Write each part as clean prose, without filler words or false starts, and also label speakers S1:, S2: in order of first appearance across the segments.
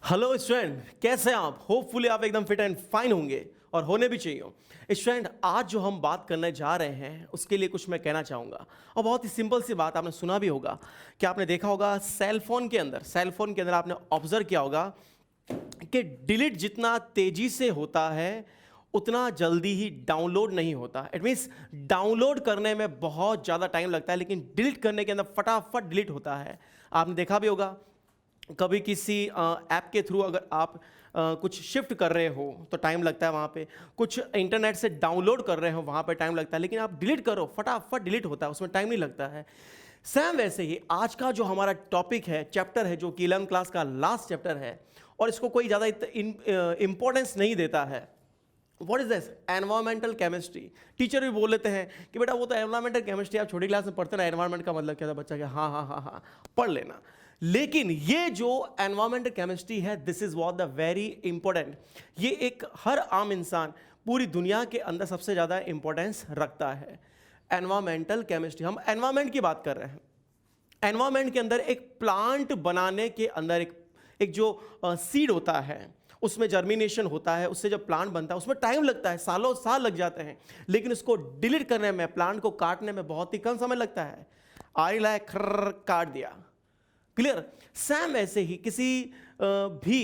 S1: Hello student, कैसे हैं आप? होपफुली आप एकदम फिट एंड फाइन होंगे और होने भी चाहिए। स्टूडेंट, आज जो हम बात करने जा रहे हैं उसके लिए कुछ मैं कहना चाहूँगा और बहुत ही सिंपल सी बात आपने सुना भी होगा कि आपने देखा होगा सेल फोन के अंदर आपने ऑब्जर्व किया होगा कि डिलीट जितना तेजी से होता है उतना जल्दी ही डाउनलोड नहीं होता। इट मीन्स डाउनलोड करने में बहुत ज़्यादा टाइम लगता है लेकिन डिलीट करने के अंदर फटाफट डिलीट होता है। आपने देखा भी होगा कभी किसी ऐप के थ्रू अगर आप कुछ शिफ्ट कर रहे हो तो टाइम लगता है, वहाँ पे कुछ इंटरनेट से डाउनलोड कर रहे हो वहाँ पे टाइम लगता है, लेकिन आप डिलीट करो फटाफट डिलीट होता है, उसमें टाइम नहीं लगता है। सेम वैसे ही आज का जो हमारा टॉपिक है, चैप्टर है, जो कि 11th क्लास का लास्ट चैप्टर है और इसको कोई ज़्यादा इंपॉर्टेंस नहीं देता है। What is this? Environmental chemistry. Teacher भी बोल लेते हैं कि बेटा वो तो एनवायरमेंटल केमिस्ट्री आप छोटी क्लास में पढ़ते ना, एनवायरमेंट का मतलब क्या था? बच्चा क्या, हाँ हाँ हाँ हाँ पढ़ लेना। लेकिन ये जो एनवायरमेंटल केमिस्ट्री है, this is what the very important. ये एक हर आम इंसान पूरी दुनिया के अंदर सबसे ज़्यादा इंपॉर्टेंस रखता है। एनवायरमेंटल केमिस्ट्री, हम एनवायरमेंट की बात कर रहे हैं। एनवायरमेंट के अंदर एक प्लांट बनाने के अंदर एक जो सीड होता है उसमें जर्मिनेशन होता है, उससे जब प्लांट बनता है उसमें टाइम लगता है, सालों साल लग जाते हैं, लेकिन उसको डिलीट करने में, प्लांट को काटने में बहुत ही कम समय लगता है। आरी लाए खर्र काट दिया, क्लियर। सेम ऐसे ही किसी भी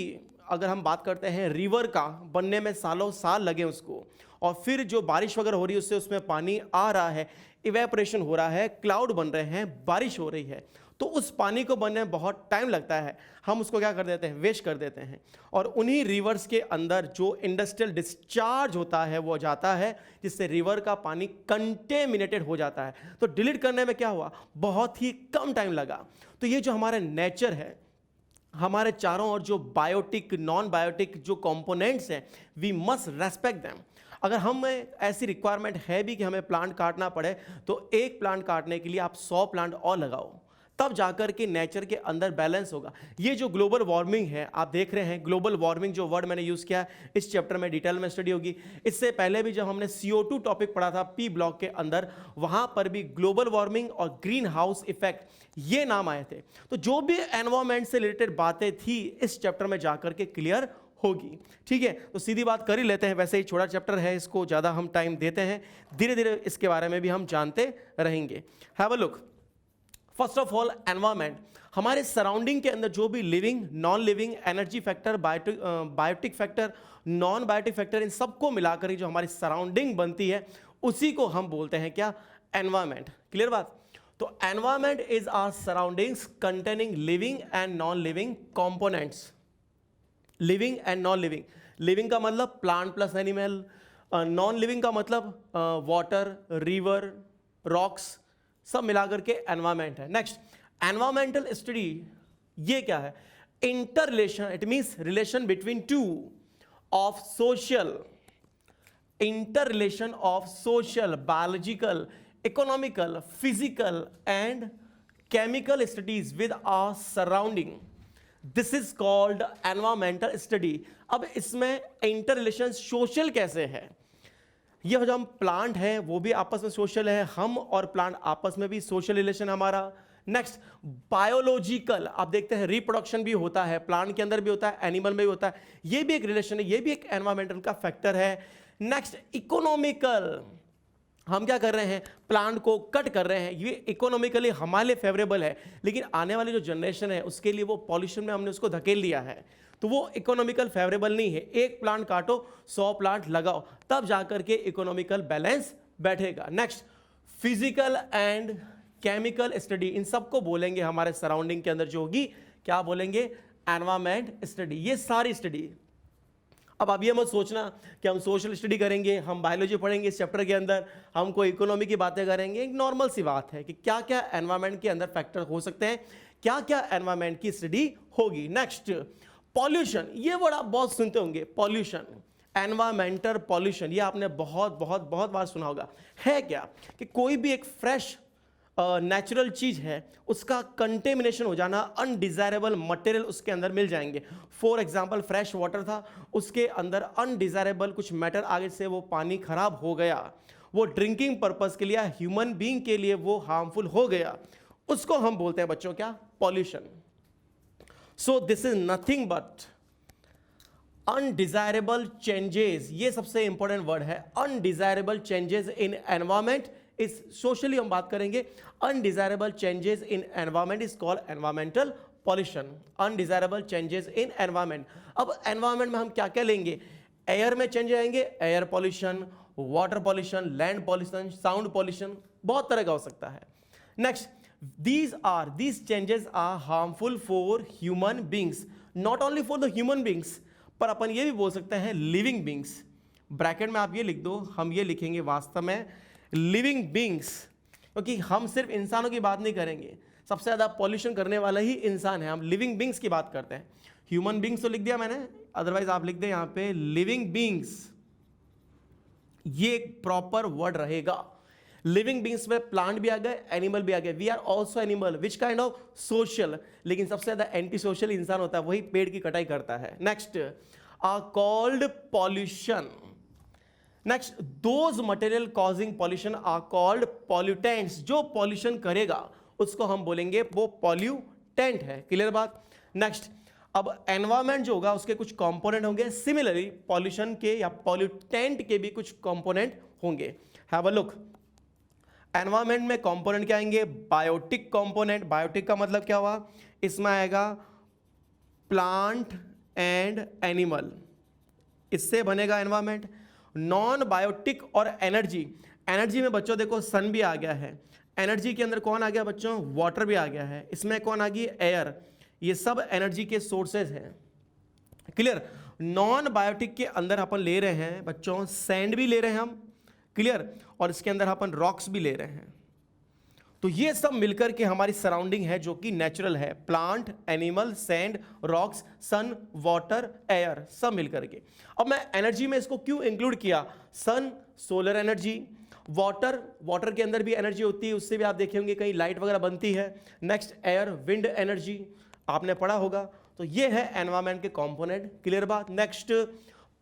S1: अगर हम बात करते हैं रिवर का बनने में सालों साल लगे उसको, और फिर जो बारिश वगैरह हो रही है उससे उसमें पानी आ रहा है, इवेपोरेशन हो रहा है, क्लाउड बन रहे हैं, बारिश हो रही है, तो उस पानी को बनने में बहुत टाइम लगता है। हम उसको क्या कर देते हैं? वेस्ट कर देते हैं। और उन्हीं रिवर्स के अंदर जो इंडस्ट्रियल डिस्चार्ज होता है वो जाता है, जिससे रिवर का पानी कंटेमिनेटेड हो जाता है। तो डिलीट करने में क्या हुआ? बहुत ही कम टाइम लगा। तो ये जो हमारा नेचर है, हमारे चारों ओर जो बायोटिक नॉन बायोटिक जो कंपोनेंट्स हैं, वी मस्ट रेस्पेक्ट देम। अगर हमें ऐसी रिक्वायरमेंट है भी कि हमें प्लांट काटना पड़े तो एक प्लांट काटने के लिए आप 100 प्लांट और लगाओ, तब जाकर के नेचर के अंदर बैलेंस होगा। ये जो ग्लोबल वार्मिंग है आप देख रहे हैं, ग्लोबल वार्मिंग जो वर्ड मैंने यूज किया इस चैप्टर में डिटेल में स्टडी होगी। इससे पहले भी जब हमने CO2 टॉपिक पढ़ा था पी ब्लॉक के अंदर, वहां पर भी ग्लोबल वार्मिंग और ग्रीन हाउस इफेक्ट ये नाम आए थे। तो जो भी एनवायरमेंट से रिलेटेड बातें थी इस चैप्टर में जाकर के क्लियर होगी। ठीक है, तो सीधी बात कर ही लेते हैं। वैसे ही छोटा चैप्टर है, इसको ज़्यादा हम टाइम देते हैं, धीरे धीरे इसके बारे में भी हम जानते रहेंगे। Have a look. First of all, environment हमारे सराउंडिंग के अंदर जो भी living, non living, energy factor, biotic factor, non biotic factor, इन सबको मिलाकर जो हमारी सराउंडिंग बनती है उसी को हम बोलते हैं क्या? एनवायरमेंट। क्लियर बात? तो environment is our surroundings containing living and non living components. Living and non living, living का मतलब plant plus animal, non living का मतलब वाटर, रिवर, रॉक्स, सब मिलाकर के एनवायरमेंट है। नेक्स्ट, एनवायरमेंटल स्टडी ये क्या है? Inter relation, it means relation between two of social, inter relation of social, biological, economical, physical and chemical studies with our surrounding. This is called environmental study. अब इसमें inter relation social कैसे है? ये जो हम प्लांट हैं वो भी आपस में सोशल है, हम और प्लांट आपस में भी सोशल रिलेशन हमारा। नेक्स्ट, बायोलॉजिकल, आप देखते हैं रिप्रोडक्शन भी होता है, प्लांट के अंदर भी होता है, एनिमल में भी होता है, ये भी एक रिलेशन है, ये भी एक एनवायरमेंटल का फैक्टर है। नेक्स्ट, इकोनॉमिकल, हम क्या कर रहे हैं? प्लांट को कट कर रहे हैं, ये इकोनॉमिकली हमारे लिए फेवरेबल है, लेकिन आने वाली जो जनरेशन है उसके लिए वो पॉल्यूशन में हमने उसको धकेल दिया है, तो वो इकोनॉमिकल फेवरेबल नहीं है। एक प्लांट काटो 100 प्लांट लगाओ, तब जाकर के इकोनॉमिकल बैलेंस बैठेगा। Next, physical and chemical study, इन सबको बोलेंगे हमारे सराउंडिंग के अंदर जो होगी, क्या बोलेंगे? Environment study. ये सारी स्टडी, अब ये मत सोचना कि हम सोशल स्टडी करेंगे, हम बायोलॉजी पढ़ेंगे इस चैप्टर के अंदर, हम कोई इकोनॉमी की बातें करेंगे। एक नॉर्मल सी बात है कि क्या क्या एनवायरमेंट के अंदर फैक्टर हो सकते हैं, क्या क्या एनवायरमेंट की स्टडी होगी। नेक्स्ट, पॉल्यूशन, ये वर्ड आप बहुत सुनते होंगे, पॉल्यूशन, एनवायरमेंटल पॉल्यूशन, ये आपने बहुत बहुत बहुत बार सुना होगा। है क्या कि कोई भी एक फ्रेश नेचुरल चीज है उसका कंटेमिनेशन हो जाना, अनडिजायरेबल मटेरियल उसके अंदर मिल जाएंगे। फॉर एग्जांपल, फ्रेश वाटर था, उसके अंदर अनडिजायरेबल कुछ मैटर आगे से वो पानी खराब हो गया, वो ड्रिंकिंग पर्पस के लिए, ह्यूमन बीइंग के लिए वो हार्मफुल हो गया, उसको हम बोलते हैं बच्चों क्या? Pollution. So this is nothing but undesirable changes, ये सबसे इंपॉर्टेंट वर्ड है, undesirable changes in environment is, socially हम बात करेंगे, undesirable changes in environment is called environmental pollution, undesirable changes in environment. अब एनवायरमेंट में हम क्या क्या लेंगे, एयर में चेंज आएंगे, air pollution, water pollution, land pollution, sound pollution, बहुत तरह का हो सकता है। Next, these changes are harmful for human beings, not only for the human beings, पर अपन ये भी बोल सकते हैं लिविंग बींग्स। ब्रैकेट में आप ये लिख दो, हम ये लिखेंगे वास्तव में लिविंग बींग्स, क्योंकि हम सिर्फ इंसानों की बात नहीं करेंगे, सबसे ज़्यादा पॉल्यूशन करने वाला ही इंसान है, हम लिविंग बींग्स की बात करते हैं। ह्यूमन बींग्स तो लिख दिया मैंने, अदरवाइज आप लिख दें यहाँ पे लिविंग बींग्स, ये एक प्रॉपर वर्ड रहेगा। लिविंग बींग्स में प्लांट भी आ गए, एनिमल भी आ गए, we are also animal, which kind of social, लेकिन सबसे ज्यादा एंटी सोशल इंसान होता है, वही पेड़ की कटाई करता है। Next, are called pollution. Next, those material causing pollution are called pollutants, जो पॉल्यूशन करेगा उसको हम बोलेंगे वो पॉल्यूटेंट है। क्लियर बात। नेक्स्ट, अब एनवायरमेंट जो होगा उसके कुछ कंपोनेंट होंगे, सिमिलरली पॉल्यूशन के या पॉल्यूटेंट के भी कुछ कंपोनेंट होंगे। हैव अ लुक, एनवायरमेंट में कंपोनेंट क्या आएंगे, बायोटिक कंपोनेंट, बायोटिक का मतलब क्या हुआ, इसमें आएगा प्लांट एंड एनिमल, इससे बनेगा एनवायरमेंट। नॉन बायोटिक और एनर्जी, एनर्जी में बच्चों देखो सन भी आ गया है, एनर्जी के अंदर कौन आ गया बच्चों, वाटर भी आ गया है, इसमें कौन आ गई, एयर, ये सब एनर्जी के सोर्सेज हैं। क्लियर। नॉन बायोटिक के अंदर अपन ले रहे हैं बच्चों सैंड भी ले रहे हैं हम, क्लियर, और इसके अंदर अपन रॉक्स भी ले रहे हैं। तो ये सब मिलकर के हमारी सराउंडिंग है जो कि नेचुरल है, प्लांट, एनिमल, सैंड, रॉक्स, सन, वाटर, एयर, सब मिलकर के। अब मैं एनर्जी में इसको क्यों इंक्लूड किया, sun solar energy, water, water के अंदर भी एनर्जी होती है, उससे भी आप देखे होंगे कहीं लाइट वगैरह बनती है। नेक्स्ट, एयर, विंड एनर्जी, आपने पढ़ा होगा। तो ये है एनवायरमेंट के कंपोनेंट। क्लियर बात। नेक्स्ट,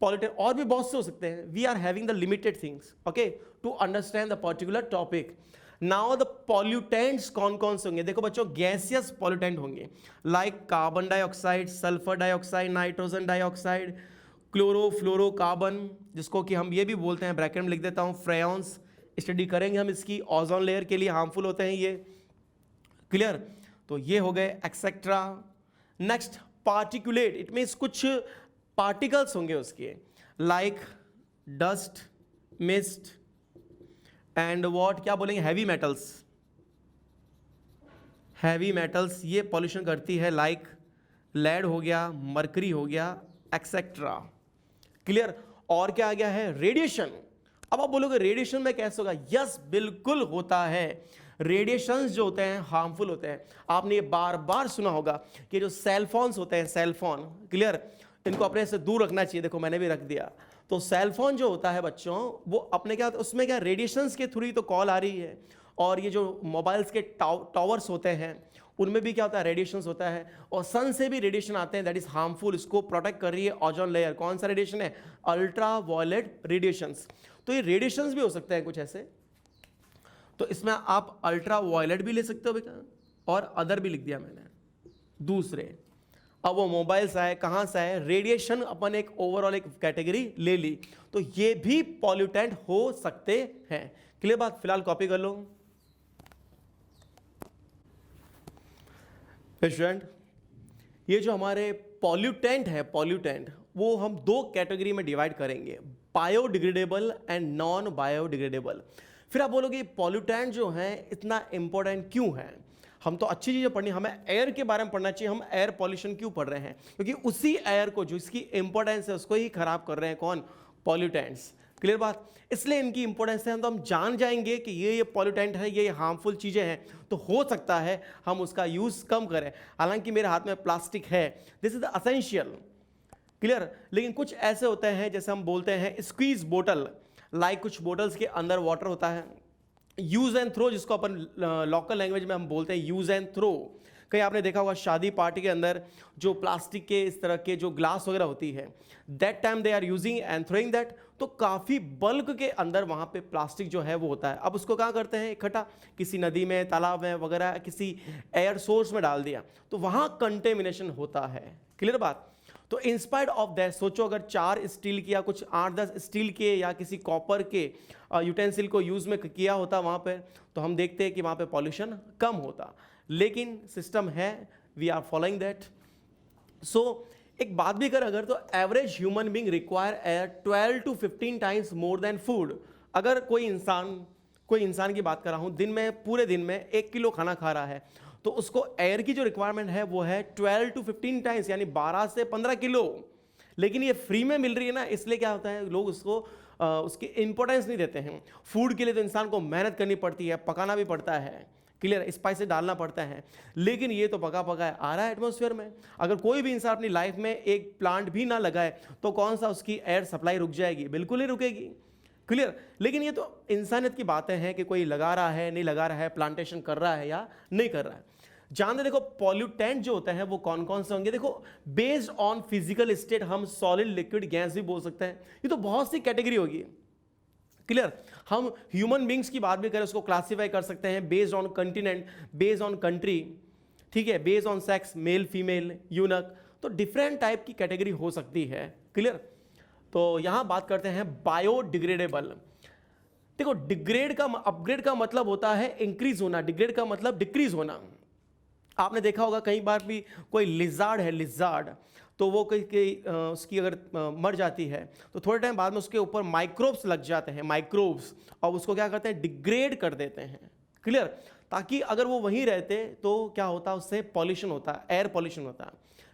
S1: पॉल्यूटेंट, और भी बहुत से हो सकते हैं, we are having the limited things okay to understand the particular topic. Now the pollutants कौन कौन से होंगे, देखो बच्चों गैसियस पॉल्यूटेंट होंगे like carbon dioxide, sulphur dioxide, nitrogen dioxide, chlorofluorocarbon, जिसको कि हम ये भी बोलते हैं, ब्रैकेट में लिख देता हूँ फ्रेयॉन्स, स्टडी करेंगे हम इसकी, ओजोन लेयर के लिए हार्मफुल होते हैं ये। क्लियर। तो ये हो गए etcetera. Next, particulate, it means कुछ पार्टिकल्स होंगे उसके, like dust, mist and what, क्या बोलेंगे, हैवी मेटल्स, हैवी मेटल्स ये पॉल्यूशन करती है, लाइक लेड हो गया, मरकरी हो गया, एक्सेट्रा। क्लियर। और क्या आ गया है, रेडिएशन। अब आप बोलोगे रेडिएशन में कैसे होगा, यस बिल्कुल होता है, रेडिएशंस जो होते हैं हार्मफुल होते हैं। आपने ये बार बार सुना होगा कि जो सेल फोन्स होते हैं, सेल फोन, क्लियर, इनको अपने से दूर रखना चाहिए, देखो मैंने भी रख दिया। तो सेल फोन जो होता है बच्चों, वो अपने क्या, उसमें क्या रेडिएशंस के थ्रू ही तो कॉल आ रही है, और ये जो मोबाइल्स के टावर्स होते हैं उनमें भी क्या होता है, रेडिएशंस होता है, और सन से भी रेडिएशन आते हैं, दैट इज हार्मफुल, इसको प्रोटेक्ट कर रही है ओजोन लेयर। कौन सा रेडिएशन है, अल्ट्रा वायलेट रेडिएशंस। तो ये रेडिएशंस भी हो सकते हैं कुछ ऐसे, तो इसमें आप अल्ट्रा वायलेट भी ले सकते हो बेटा, और अदर भी लिख दिया मैंने दूसरे। अब वो मोबाइल से आए, कहाँ से आए, रेडिएशन, अपन एक ओवरऑल एक कैटेगरी ले ली, तो ये भी पॉल्यूटेंट हो सकते हैं। क्लियर बात। फिलहाल कॉपी कर लो स्टूडेंट। ये जो हमारे पॉल्यूटेंट है, पॉल्यूटेंट, वो हम दो कैटेगरी में डिवाइड करेंगे, बायोडिग्रेडेबल एंड नॉन बायोडिग्रेडेबल। फिर आप बोलोगे पॉल्यूटेंट जो है इतना इंपॉर्टेंट क्यों है, हम तो अच्छी चीज़ें पढ़नी, हमें एयर के बारे में पढ़ना चाहिए, हम एयर पॉल्यूशन क्यों पढ़ रहे हैं, क्योंकि उसी एयर को जो इसकी इंपॉर्टेंस है उसको ही खराब कर रहे हैं कौन, पॉल्यूटेंट्स। क्लियर बात। इसलिए इनकी इंपॉर्टेंस है, तो हम जान जाएंगे कि ये पॉल्यूटेंट है, ये हार्मफुल चीज़ें हैं, तो हो सकता है हम उसका यूज़ कम करें। हालांकि मेरे हाथ में प्लास्टिक है, this is the essential. Clear. लेकिन कुछ ऐसे होते हैं जैसे हम बोलते हैं स्क्वीज बोतल, लाइक कुछ बोटल्स के अंदर वाटर होता है, यूज एंड थ्रो, जिसको अपन लोकल लैंग्वेज में हम बोलते हैं यूज एंड थ्रो। कहीं आपने देखा होगा शादी पार्टी के अंदर जो प्लास्टिक के इस तरह के जो ग्लास वगैरह होती है, that time they are using and throwing that, तो काफ़ी बल्क के अंदर वहाँ पे प्लास्टिक जो है वो होता है। अब उसको क्या करते हैं, इकट्ठा किसी नदी में, तालाब में वगैरह, किसी एयर सोर्स में डाल दिया, तो वहाँ कंटेमिनेशन होता है। क्लियर बात। तो इंस्पायर्ड ऑफ दैट सोचो अगर 4 स्टील के या कुछ 8-10 स्टील के या किसी कॉपर के यूटेंसिल को यूज में किया होता वहाँ पे, तो हम देखते हैं कि वहाँ पे पॉल्यूशन कम होता। लेकिन सिस्टम है, वी आर फॉलोइंग दैट। सो एक बात भी कर अगर, तो average human being require air 12 to 15 times more than food. अगर कोई इंसान की बात कर रहा हूँ, दिन में पूरे दिन में 1 किलो खाना खा रहा है, तो उसको एयर की जो रिक्वायरमेंट है वो है 12 to 15 टाइम्स, यानी 12 से 15 किलो। लेकिन ये फ्री में मिल रही है ना, इसलिए क्या होता है लोग उसको उसकी इंपॉर्टेंस नहीं देते हैं। फूड के लिए तो इंसान को मेहनत करनी पड़ती है, पकाना भी पड़ता है, क्लियर, स्पाइसेस डालना पड़ता है, लेकिन ये तो पका पका आ रहा है एटमॉस्फेयर में। अगर कोई भी इंसान अपनी लाइफ में एक प्लांट भी ना लगाए तो कौन सा उसकी एयर सप्लाई रुक जाएगी? बिल्कुल नहीं रुकेगी, क्लियर। लेकिन ये तो इंसानियत की बातें हैं कि कोई लगा रहा है, नहीं लगा रहा है, प्लांटेशन कर रहा है या नहीं कर रहा है। जानते देखो पॉल्यूटेंट जो होते हैं वो कौन कौन से होंगे। देखो बेस्ड ऑन फिजिकल स्टेट हम सॉलिड, लिक्विड, गैस भी बोल सकते हैं। ये तो बहुत सी कैटेगरी होगी, क्लियर। हम ह्यूमन बींग्स की बात भी करें, उसको क्लासीफाई कर सकते हैं based on continent, based on country, ठीक है, based on sex, male female, यूनक, तो डिफरेंट टाइप की कैटेगरी हो सकती है, क्लियर। तो यहां बात करते हैं बायोडिग्रेडेबल। देखो डिग्रेड का अपग्रेड का मतलब होता है इंक्रीज होना, डिग्रेड का मतलब डिक्रीज होना। आपने देखा होगा कई बार भी कोई लिजार्ड है, लिजार्ड, तो वो उसकी अगर मर जाती है तो थोड़े टाइम बाद में उसके ऊपर माइक्रोब्स लग जाते हैं, माइक्रोब्स, और उसको क्या करते हैं, डिग्रेड कर देते हैं, क्लियर। ताकि अगर वो वहीं रहते तो क्या होता, उससे पॉल्यूशन होता है, एयर पॉल्यूशन होता है,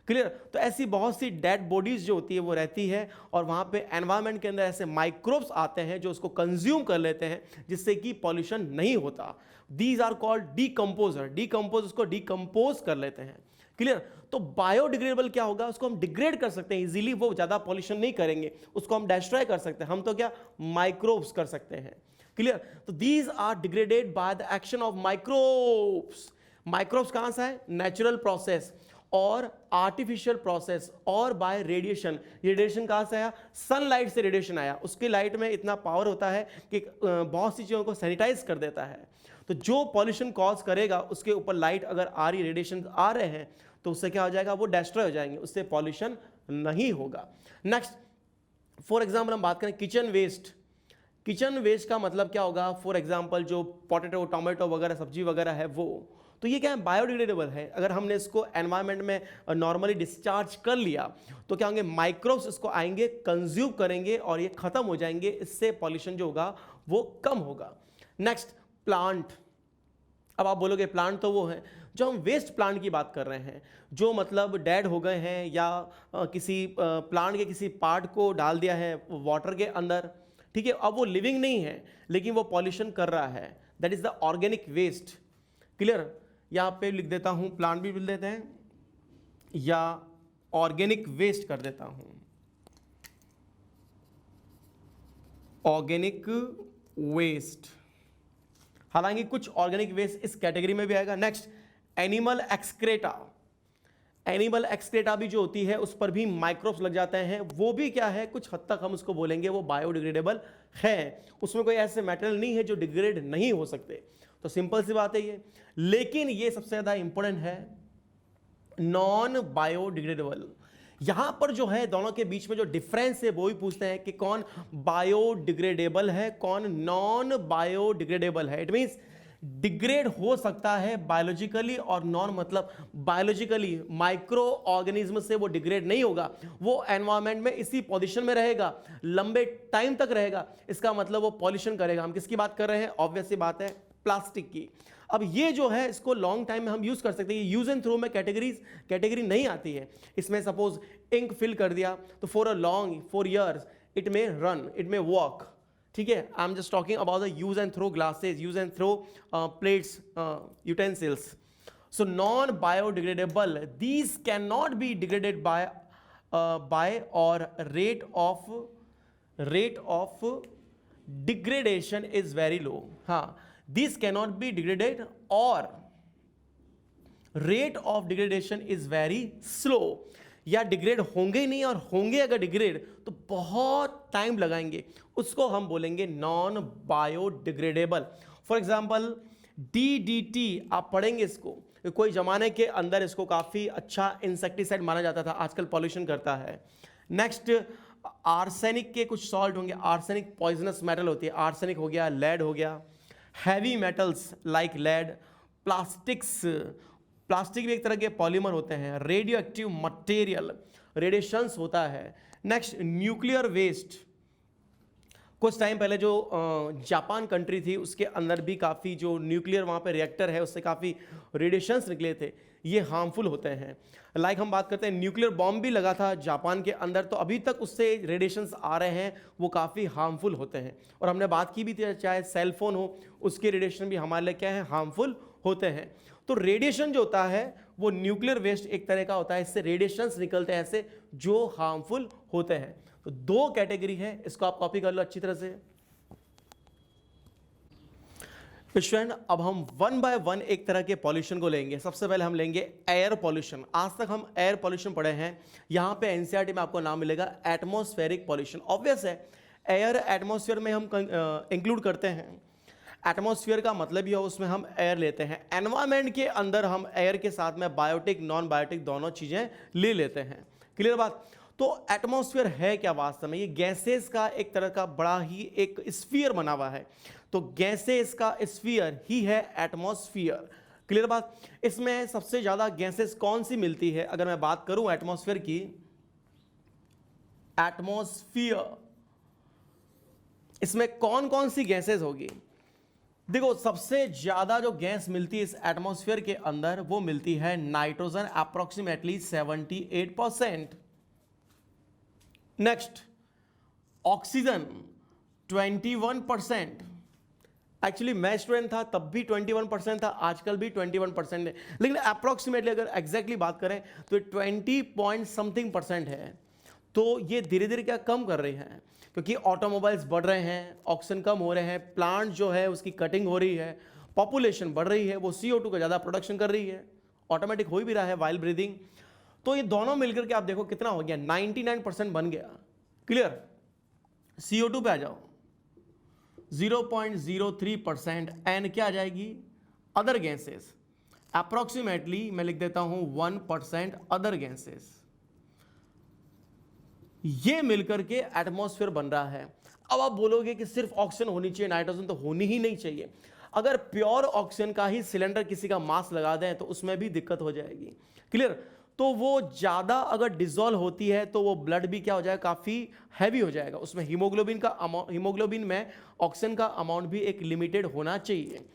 S1: क्लियर। तो ऐसी बहुत सी डेड बॉडीज जो होती है वो रहती है, और वहाँ पे एनवायरनमेंट के अंदर ऐसे माइक्रोब्स आते हैं जो उसको कंज्यूम कर लेते हैं, जिससे कि पॉल्यूशन नहीं होता। These are called decomposer, decompose उसको डीकम्पोज कर लेते हैं, क्लियर। तो बायोडिग्रेडेबल क्या होगा, उसको हम डिग्रेड कर सकते हैं इजीली, वो ज्यादा पॉल्यूशन नहीं करेंगे, उसको हम डिस्ट्रॉय कर सकते हैं, हम तो क्या माइक्रोब्स कर सकते हैं, क्लियर। तो these are degraded by the action of microbes. Microbes कहां से है, नेचुरल प्रोसेस और आर्टिफिशियल प्रोसेस और बाय रेडिएशन। रेडिएशन कहां से आया, सनलाइट से रेडिएशन आया, उसकी लाइट में इतना पावर होता है कि बहुत सी चीजों को सैनिटाइज कर देता है। तो जो पॉल्यूशन कॉज करेगा उसके ऊपर लाइट अगर आ रही, रेडिएशन आ रहे हैं, तो उससे क्या हो जाएगा, वो डिस्ट्रॉय हो जाएंगे, उससे पॉल्यूशन नहीं होगा। नेक्स्ट फॉर एग्जांपल हम बात करें किचन वेस्ट। किचन वेस्ट का मतलब क्या होगा, फॉर एग्जांपल जो पोटैटो, टोमेटो वगैरह, सब्जी वगैरह है वो, तो ये क्या है, बायोडिग्रेडेबल है। अगर हमने इसको एनवायरनमेंट में नॉर्मली डिस्चार्ज कर लिया तो क्या होंगे, माइक्रोब्स इसको आएंगे, कंज्यूम करेंगे और ये खत्म हो जाएंगे, इससे पॉल्यूशन जो होगा वो कम होगा। Next plant. अब आप बोलोगे प्लांट तो वो है जो हम वेस्ट प्लांट की बात कर रहे हैं, जो मतलब डेड हो गए हैं या किसी प्लांट के किसी पार्ट को डाल दिया है वाटर के अंदर, ठीक है, अब वो लिविंग नहीं है लेकिन वो पॉल्यूशन कर रहा है, that is the organic waste, clear. यहाँ पे लिख देता हूँ, प्लांट भी लिख देते हैं या ऑर्गेनिक वेस्ट कर देता हूँ, ऑर्गेनिक वेस्ट। हालांकि कुछ ऑर्गेनिक वेस्ट इस कैटेगरी में भी आएगा। Next animal excreta. Animal excreta भी जो होती है उस पर भी माइक्रोब्स लग जाते हैं, वो भी क्या है, कुछ हद तक हम उसको बोलेंगे वो बायोडिग्रेडेबल है, उसमें कोई ऐसे मेटेरियल नहीं है जो डिग्रेड नहीं हो सकते। तो सिंपल सी बात है ये। लेकिन ये सबसे ज्यादा इंपॉर्टेंट है, नॉन बायोडिग्रेडेबल। यहां पर जो है दोनों के बीच में जो डिफरेंस है वो भी पूछते हैं कि कौन बायोडिग्रेडेबल है, कौन नॉन बायोडिग्रेडेबल है। इट मींस डिग्रेड हो सकता है बायोलॉजिकली और नॉन मतलब बायोलॉजिकली माइक्रो ऑर्गेनिज्म से वो डिग्रेड नहीं होगा, वो एनवायरनमेंट में इसी पोजीशन में रहेगा, लंबे टाइम तक रहेगा, इसका मतलब वो पॉल्यूशन करेगा। हम किसकी बात कर रहे हैं, ऑब्वियस सी बात है प्लास्टिक की। अब ये जो है इसको लॉन्ग टाइम में हम यूज कर सकते हैं, यूज एंड थ्रो में कैटेगरी नहीं आती है। इसमें सपोज इंक फिल कर दिया तो for years it may run, it may walk, ठीक है। I am just talking about the use and throw glasses, use and throw plates, utensils. So non biodegradable, these can not be degraded by और rate of degradation is very low. हाँ, these cannot be degraded or rate of degradation is very slow, या degrade होंगे ही नहीं, और होंगे अगर degrade तो बहुत टाइम लगाएंगे, उसको हम बोलेंगे non biodegradable. For example DDT आप पढ़ेंगे इसको, कोई ज़माने के अंदर इसको काफ़ी अच्छा इंसेक्टिसाइड माना जाता था, आजकल पॉल्यूशन करता है। नेक्स्ट, आर्सेनिक के कुछ सॉल्ट होंगे, आर्सेनिक पॉइजनस मेटल होती है, आर्सेनिक हो गया, लेड हो गया, heavy metals like lead, plastics, plastic भी एक तरह के पॉलीमर होते हैं, रेडियो एक्टिव मटेरियल, रेडिएशंस होता है। नेक्स्ट, न्यूक्लियर वेस्ट, कुछ टाइम पहले जो जापान कंट्री थी उसके अंदर भी काफ़ी जो न्यूक्लियर वहाँ पे रिएक्टर है उससे काफ़ी रेडिएशंस निकले थे, ये हार्मफुल होते हैं। लाइक हम बात करते हैं न्यूक्लियर बॉम्ब भी लगा था जापान के अंदर, तो अभी तक उससे रेडिएशंस आ रहे हैं, वो काफ़ी हार्मफुल होते हैं। और हमने बात की भी थी, चाहे सेलफोन हो उसके रेडिएशन भी हमारे लिए क्या है, हार्मफुल होते हैं। तो रेडिएशन जो होता है वो न्यूक्लियर वेस्ट एक तरह का होता है, इससे रेडिएशंस निकलते हैं ऐसे जो हार्मफुल होते हैं। तो दो कैटेगरी है, इसको आप कॉपी कर लो अच्छी तरह से। स्टूडेंट, अब हम वन बाय वन एक तरह के पॉल्यूशन को लेंगे। सबसे पहले हम लेंगे एयर पॉल्यूशन। आज तक हम एयर पॉल्यूशन पढ़े हैं, यहाँ पे एनसीईआरटी में आपको नाम मिलेगा एटमॉस्फेरिक पॉल्यूशन। ऑब्वियस है, एयर एटमॉस्फेयर में हम इंक्लूड करते हैं। एटमॉस्फेयर का मतलब ही हो उसमें हम एयर लेते हैं, एनवायरमेंट के अंदर हम एयर के साथ में बायोटिक नॉन बायोटिक दोनों चीज़ें ले लेते हैं। क्लियर बात? तो एटमॉस्फेयर है क्या वास्तव में? ये गैसेस का एक तरह का बड़ा ही एक स्फीयर बना हुआ है, तो गैसेस का स्फीयर ही है एटमॉस्फेयर। क्लियर बात? इसमें सबसे ज्यादा गैसेस कौन सी मिलती है? अगर मैं बात करूं एटमॉस्फेयर की, एटमॉस्फेयर इसमें कौन कौन सी गैसेस होगी? देखो, सबसे ज्यादा जो गैस मिलती है इस एटमॉस्फेयर के अंदर वो मिलती है nitrogen, approximately 78%। Next, oxygen 21%। Actually मैं स्टूडेंट था तब भी 21% था, आजकल भी 21% है, लेकिन अप्रोक्सीमेटली अगर एग्जैक्टली बात करें तो 20 पॉइंट समथिंग % है। तो ये धीरे धीरे क्या कम कर रही है, क्योंकि ऑटोमोबाइल्स बढ़ रहे हैं, ऑक्सीजन कम हो रहे हैं, प्लांट जो है उसकी कटिंग हो रही है, पॉपुलेशन बढ़ रही है, वो CO2 का ज़्यादा प्रोडक्शन कर रही है, ऑटोमेटिक हो भी रहा है वाइल ब्रीदिंग। तो ये दोनों मिलकर के आप देखो कितना हो गया, 99% बन गया। क्लियर? CO2 पे आ जाओ, 0.03%, एन क्या आ जाएगी? अदर गैसेस, अप्रोक्सीमेटली मैं लिख देता हूं 1% अदर गैसेस। ये मिलकर के एटमॉस्फेयर बन रहा है। अब आप बोलोगे कि सिर्फ ऑक्सीजन होनी चाहिए, नाइट्रोजन तो होनी ही नहीं चाहिए। अगर प्योर ऑक्सीजन का ही सिलेंडर किसी का मास लगा दें तो उसमें भी दिक्कत हो जाएगी। क्लियर? तो वो ज़्यादा अगर डिजोल्व होती है तो वो ब्लड भी क्या हो जाएगा, काफ़ी हैवी हो जाएगा। उसमें हीमोग्लोबिन में ऑक्सीजन का अमाउंट भी एक लिमिटेड होना चाहिए।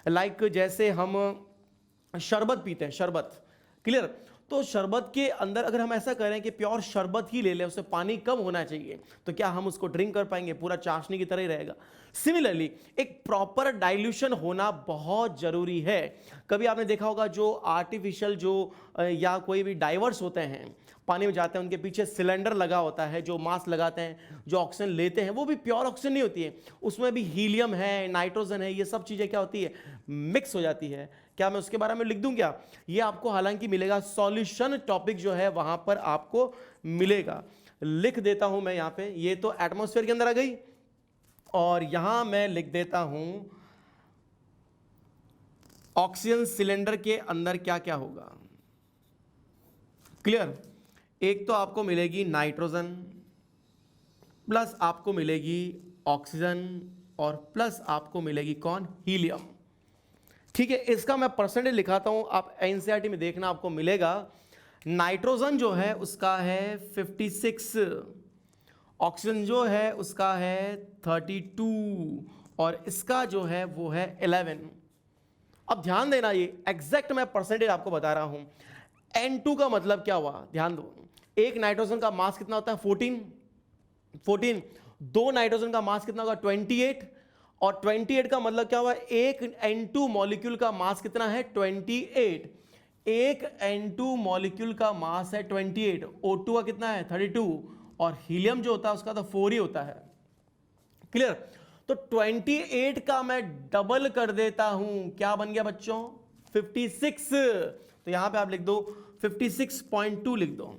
S1: लाइक जैसे हम शरबत पीते हैं, शरबत। क्लियर? तो शरबत के अंदर अगर हम ऐसा करें कि प्योर शरबत ही ले लें, उससे पानी कम होना चाहिए, तो क्या हम उसको ड्रिंक कर पाएंगे? पूरा चाशनी की तरह ही रहेगा। सिमिलरली एक प्रॉपर डाइल्यूशन होना बहुत जरूरी है। कभी आपने देखा होगा जो आर्टिफिशियल जो या कोई भी डाइवर्स होते हैं, पानी में जाते हैं, उनके पीछे सिलेंडर लगा होता है, जो मास्क लगाते हैं, जो ऑक्सीजन लेते हैं, वो भी प्योर ऑक्सीजन नहीं होती है, उसमें भी हीलियम है, नाइट्रोजन है, ये सब चीज़ें क्या होती है, मिक्स हो जाती है। क्या मैं उसके बारे में लिख दूं क्या? ये आपको हालांकि मिलेगा, सॉल्यूशन टॉपिक जो है वहां पर आपको मिलेगा। लिख देता हूं मैं यहां पे, ये तो एटमॉस्फेयर के अंदर आ गई, और यहां मैं लिख देता हूं ऑक्सीजन सिलेंडर के अंदर क्या क्या होगा। क्लियर? एक तो आपको मिलेगी नाइट्रोजन, प्लस आपको मिलेगी ऑक्सीजन, और प्लस आपको मिलेगी कौन? हीलियम। ठीक है, इसका मैं परसेंटेज लिखाता हूं, आप एनसीईआरटी में देखना आपको मिलेगा। नाइट्रोजन जो है उसका है 56, ऑक्सीजन जो है उसका है 32, और इसका जो है वो है 11। अब ध्यान देना, ये एग्जैक्ट मैं परसेंटेज आपको बता रहा हूं। N2 का मतलब क्या हुआ, ध्यान दो। एक नाइट्रोजन का मास कितना होता है? 14। दो नाइट्रोजन का मास कितना होगा? 28। और 28 का मतलब क्या हुआ? एक N2 मॉलिक्यूल का मास कितना है? 28। एक N2 मॉलिक्यूल का मास है 28, O2 का कितना है? 32, और हीलियम जो होता है उसका तो 4 ही होता है। क्लियर? तो 28 का मैं डबल कर देता हूं, क्या बन गया बच्चों? 56। तो यहां पे आप लिख दो 56.2 लिख दो।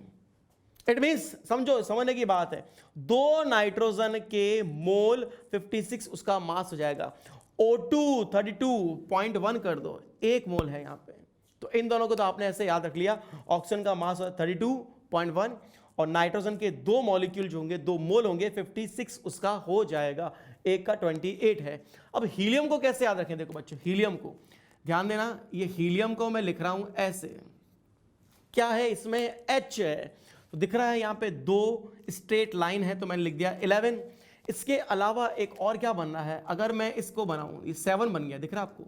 S1: इट मीन्स समझो, समझने की बात है, दो नाइट्रोजन के मोल 56 उसका मास हो जाएगा। O2 32.1 कर दो, एक मोल है यहां पे, तो इन दोनों को तो आपने ऐसे याद रख लिया, ऑक्सीजन का मास 32.1 और नाइट्रोजन के 2 मॉलिक्यूल जो होंगे 2 मोल होंगे 56 उसका हो जाएगा, एक का 28 है। अब हीलियम को कैसे याद रखें, देखो बच्चों हीलियम को ध्यान देना, ये हीलियम को मैं लिख रहा हूं ऐसे, क्या है इसमें H है, तो दिख रहा है यहां पे 2 स्ट्रेट लाइन है तो मैंने लिख दिया 11। इसके अलावा एक और क्या बन रहा है, अगर मैं इसको बनाऊं, ये 7 बन गया, दिख रहा है आपको,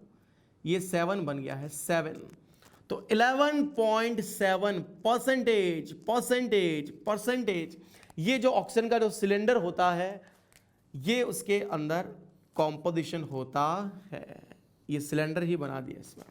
S1: ये 7 बन गया है 7, तो 11.7 परसेंटेज ये जो ऑक्सीजन का जो सिलेंडर होता है ये उसके अंदर कॉम्पोजिशन होता है, ये सिलेंडर ही बना दिया इसमें।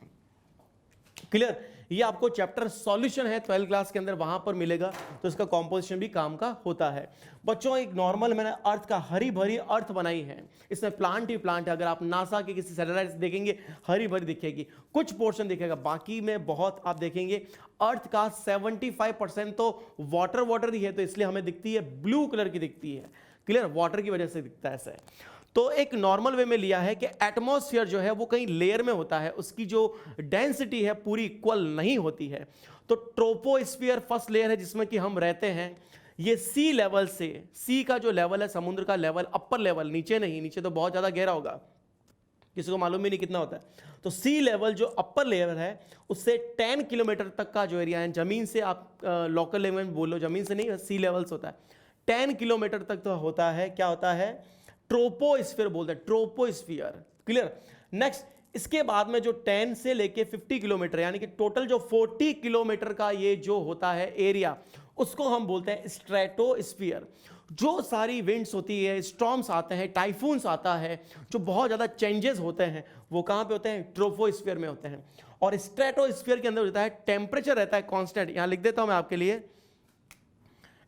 S1: क्लियर, ये आपको चैप्टर सॉल्यूशन है 12th क्लास के अंदर, वहां पर मिलेगा, तो इसका कॉम्पोजिशन भी काम का होता है। बच्चों एक नॉर्मल मैंने अर्थ का हरी भरी अर्थ बनाई है, इसमें प्लांट ही प्लांट है, अगर आप नासा के किसी सैटेलाइट से देखेंगे हरी भरी दिखेगी, कुछ पोर्शन दिखेगा, बाकी में बहुत आप देखेंगे अर्थ का 75% तो वाटर ही है, तो इसलिए हमें दिखती है ब्लू कलर की दिखती है। क्लियर, वाटर की वजह से दिखता है ऐसा। तो एक नॉर्मल वे में लिया है कि एटमॉस्फेयर जो है वो कहीं लेयर में होता है, उसकी जो डेंसिटी है पूरी इक्वल नहीं होती है। तो ट्रोपोस्फीयर फर्स्ट लेयर है जिसमें कि हम रहते हैं, ये सी लेवल से, सी का जो लेवल है समुद्र का लेवल, अपर लेवल, नीचे नहीं, नीचे तो बहुत ज़्यादा गहरा होगा, किसी को मालूम भी नहीं कितना होता है। तो सी लेवल जो अपर लेवल है उससे 10 किलोमीटर तक का जो एरिया है, जमीन से आप लोकल लैंग्वेज में बोलो, जमीन से नहीं, सी लेवल से होता है 10 किलोमीटर तक तो होता है, क्या होता है, ट्रोपोस्फीयर बोलते हैं, ट्रोपोस्फीयर। क्लियर, नेक्स्ट इसके बाद में जो 10 से लेके 50 किलोमीटर यानी कि टोटल जो 40 किलोमीटर का ये जो होता है एरिया, उसको हम बोलते हैं स्ट्रेटोस्फीयर। जो सारी विंड्स होती है, स्टॉर्म्स आते हैं, टाइफून्स आता है, जो बहुत ज़्यादा चेंजेस होते हैं वो कहाँ पे होते हैं, ट्रोपोस्फीयर में होते हैं। और स्ट्रेटोस्फीयर के अंदर होता है टेम्परेचर रहता है कांस्टेंट, यहाँ लिख देता हूँ मैं आपके लिए,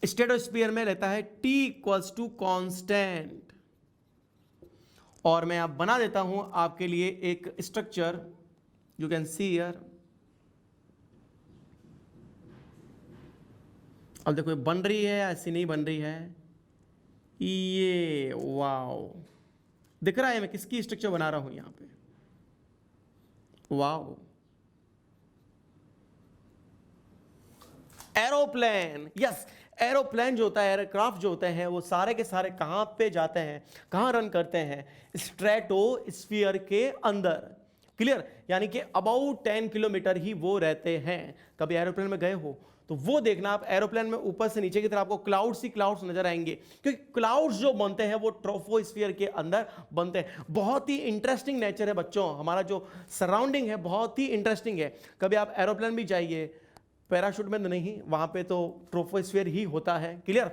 S1: स्ट्रेटोस्फीयर में रहता है T = कांस्टेंट। और मैं अब बना देता हूं आपके लिए एक structure, you can see here. अब देखो ये बन रही है या ऐसी नहीं बन रही है, ये वाओ, दिख रहा है मैं किसकी स्ट्रक्चर बना रहा हूं यहां पे, वाओ, एरोप्लेन। यस, एरोप्लेन जो होता है, एयरक्राफ्ट जो होते हैं वो सारे के सारे कहाँ पे जाते हैं, कहाँ रन करते हैं, स्ट्रेटोस्फीयर के अंदर। क्लियर, यानी कि अबाउट 10 किलोमीटर ही वो रहते हैं। कभी एरोप्लेन में गए हो तो वो देखना आप, एरोप्लेन में ऊपर से नीचे की तरफ आपको क्लाउड्स ही क्लाउड्स नजर आएंगे, क्योंकि क्लाउड्स जो बनते हैं वो ट्रोपोस्फीयर के अंदर बनते हैं। बहुत ही इंटरेस्टिंग नेचर है बच्चों, हमारा जो सराउंडिंग है बहुत ही इंटरेस्टिंग है। कभी आप एरोप्लेन भी जाइए, पैराशूट में तो नहीं, वहां पे तो ट्रोपोस्फीयर ही होता है। क्लियर,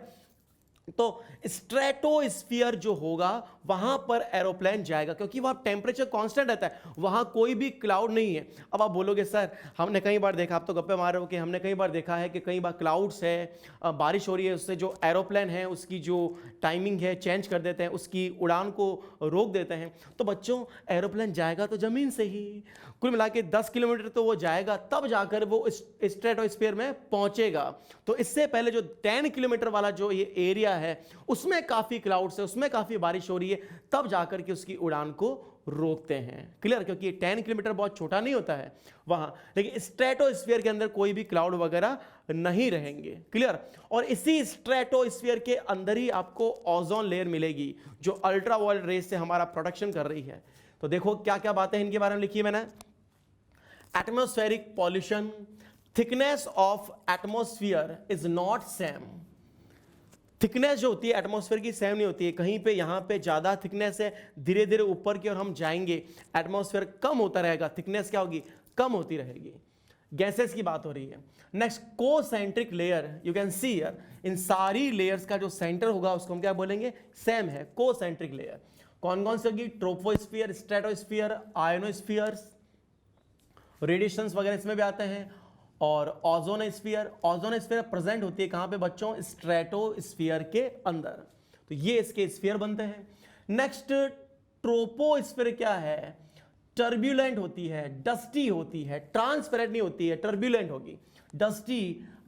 S1: तो स्ट्रेटोस्फीयर जो होगा वहां पर एरोप्लेन जाएगा, क्योंकि वहां टेम्परेचर कांस्टेंट रहता है, वहां कोई भी क्लाउड नहीं है। अब आप बोलोगे सर हमने कई बार देखा, आप तो गप्पे मार रहे हो कि हमने कई बार देखा है कि कई बार क्लाउड्स है, बारिश हो रही है, उससे जो एरोप्लेन है उसकी जो टाइमिंग है चेंज कर देते हैं, उसकी उड़ान को रोक देते हैं। तो बच्चों एरोप्लेन जाएगा तो जमीन से ही, कुल मिला के 10 किलोमीटर तो वो जाएगा, तब जाकर वो स्ट्रेटोस्फीयर में पहुंचेगा। तो इससे पहले जो 10 किलोमीटर वाला जो ये एरिया है उसमें काफी क्लाउड्स है, उसमें काफी बारिश हो रही है, तब जाकर के उसकी उड़ान को रोकते हैं। क्लियर, क्योंकि 10 किलोमीटर बहुत छोटा नहीं होता है वहां, लेकिन स्ट्रेटोस्फीयर के अंदर कोई भी क्लाउड वगैरह नहीं रहेंगे। क्लियर, और इसी स्ट्रेटोस्फीयर के अंदर ही आपको ओजोन लेयर मिलेगी जो अल्ट्रावायलेट रेस से हमारा प्रोटेक्शन कर रही है। तो देखो क्या क्या बातें इनके बारे में लिखी है मैंने। Atmospheric pollution, thickness of atmosphere is not same. Thickness जो होती है एटमॉस्फेयर की सेम नहीं होती है, कहीं पे यहाँ पे ज़्यादा थिकनेस है, धीरे धीरे ऊपर की ओर हम जाएंगे एटमॉस्फेयर कम होता रहेगा, थिकनेस क्या होगी, कम होती रहेगी। गैसेस की बात हो रही है। Next concentric layer, you can see here, इन सारी लेयर्स का जो सेंटर होगा उसको हम क्या बोलेंगे, सेम है, कोसेंट्रिक लेयर। कौन कौन सी होगी, ट्रोपोस्फीयर, स्ट्रेटोस्फीयर, आयोनोस्फीयर्स, रेडिएशंस वगैरह इसमें भी आते हैं, और ओजोनोस्फीयर। ओजोनोस्फीयर प्रेजेंट होती है कहां पे बच्चों, स्ट्रेटोस्फीयर के अंदर, तो ये इसके स्फीयर बनते हैं। नेक्स्ट ट्रोपोस्फीयर क्या है, टर्ब्यूलेंट होती है, डस्टी होती है, ट्रांसपेरेंट नहीं होती है, टर्ब्यूलेंट होगी, डस्टी,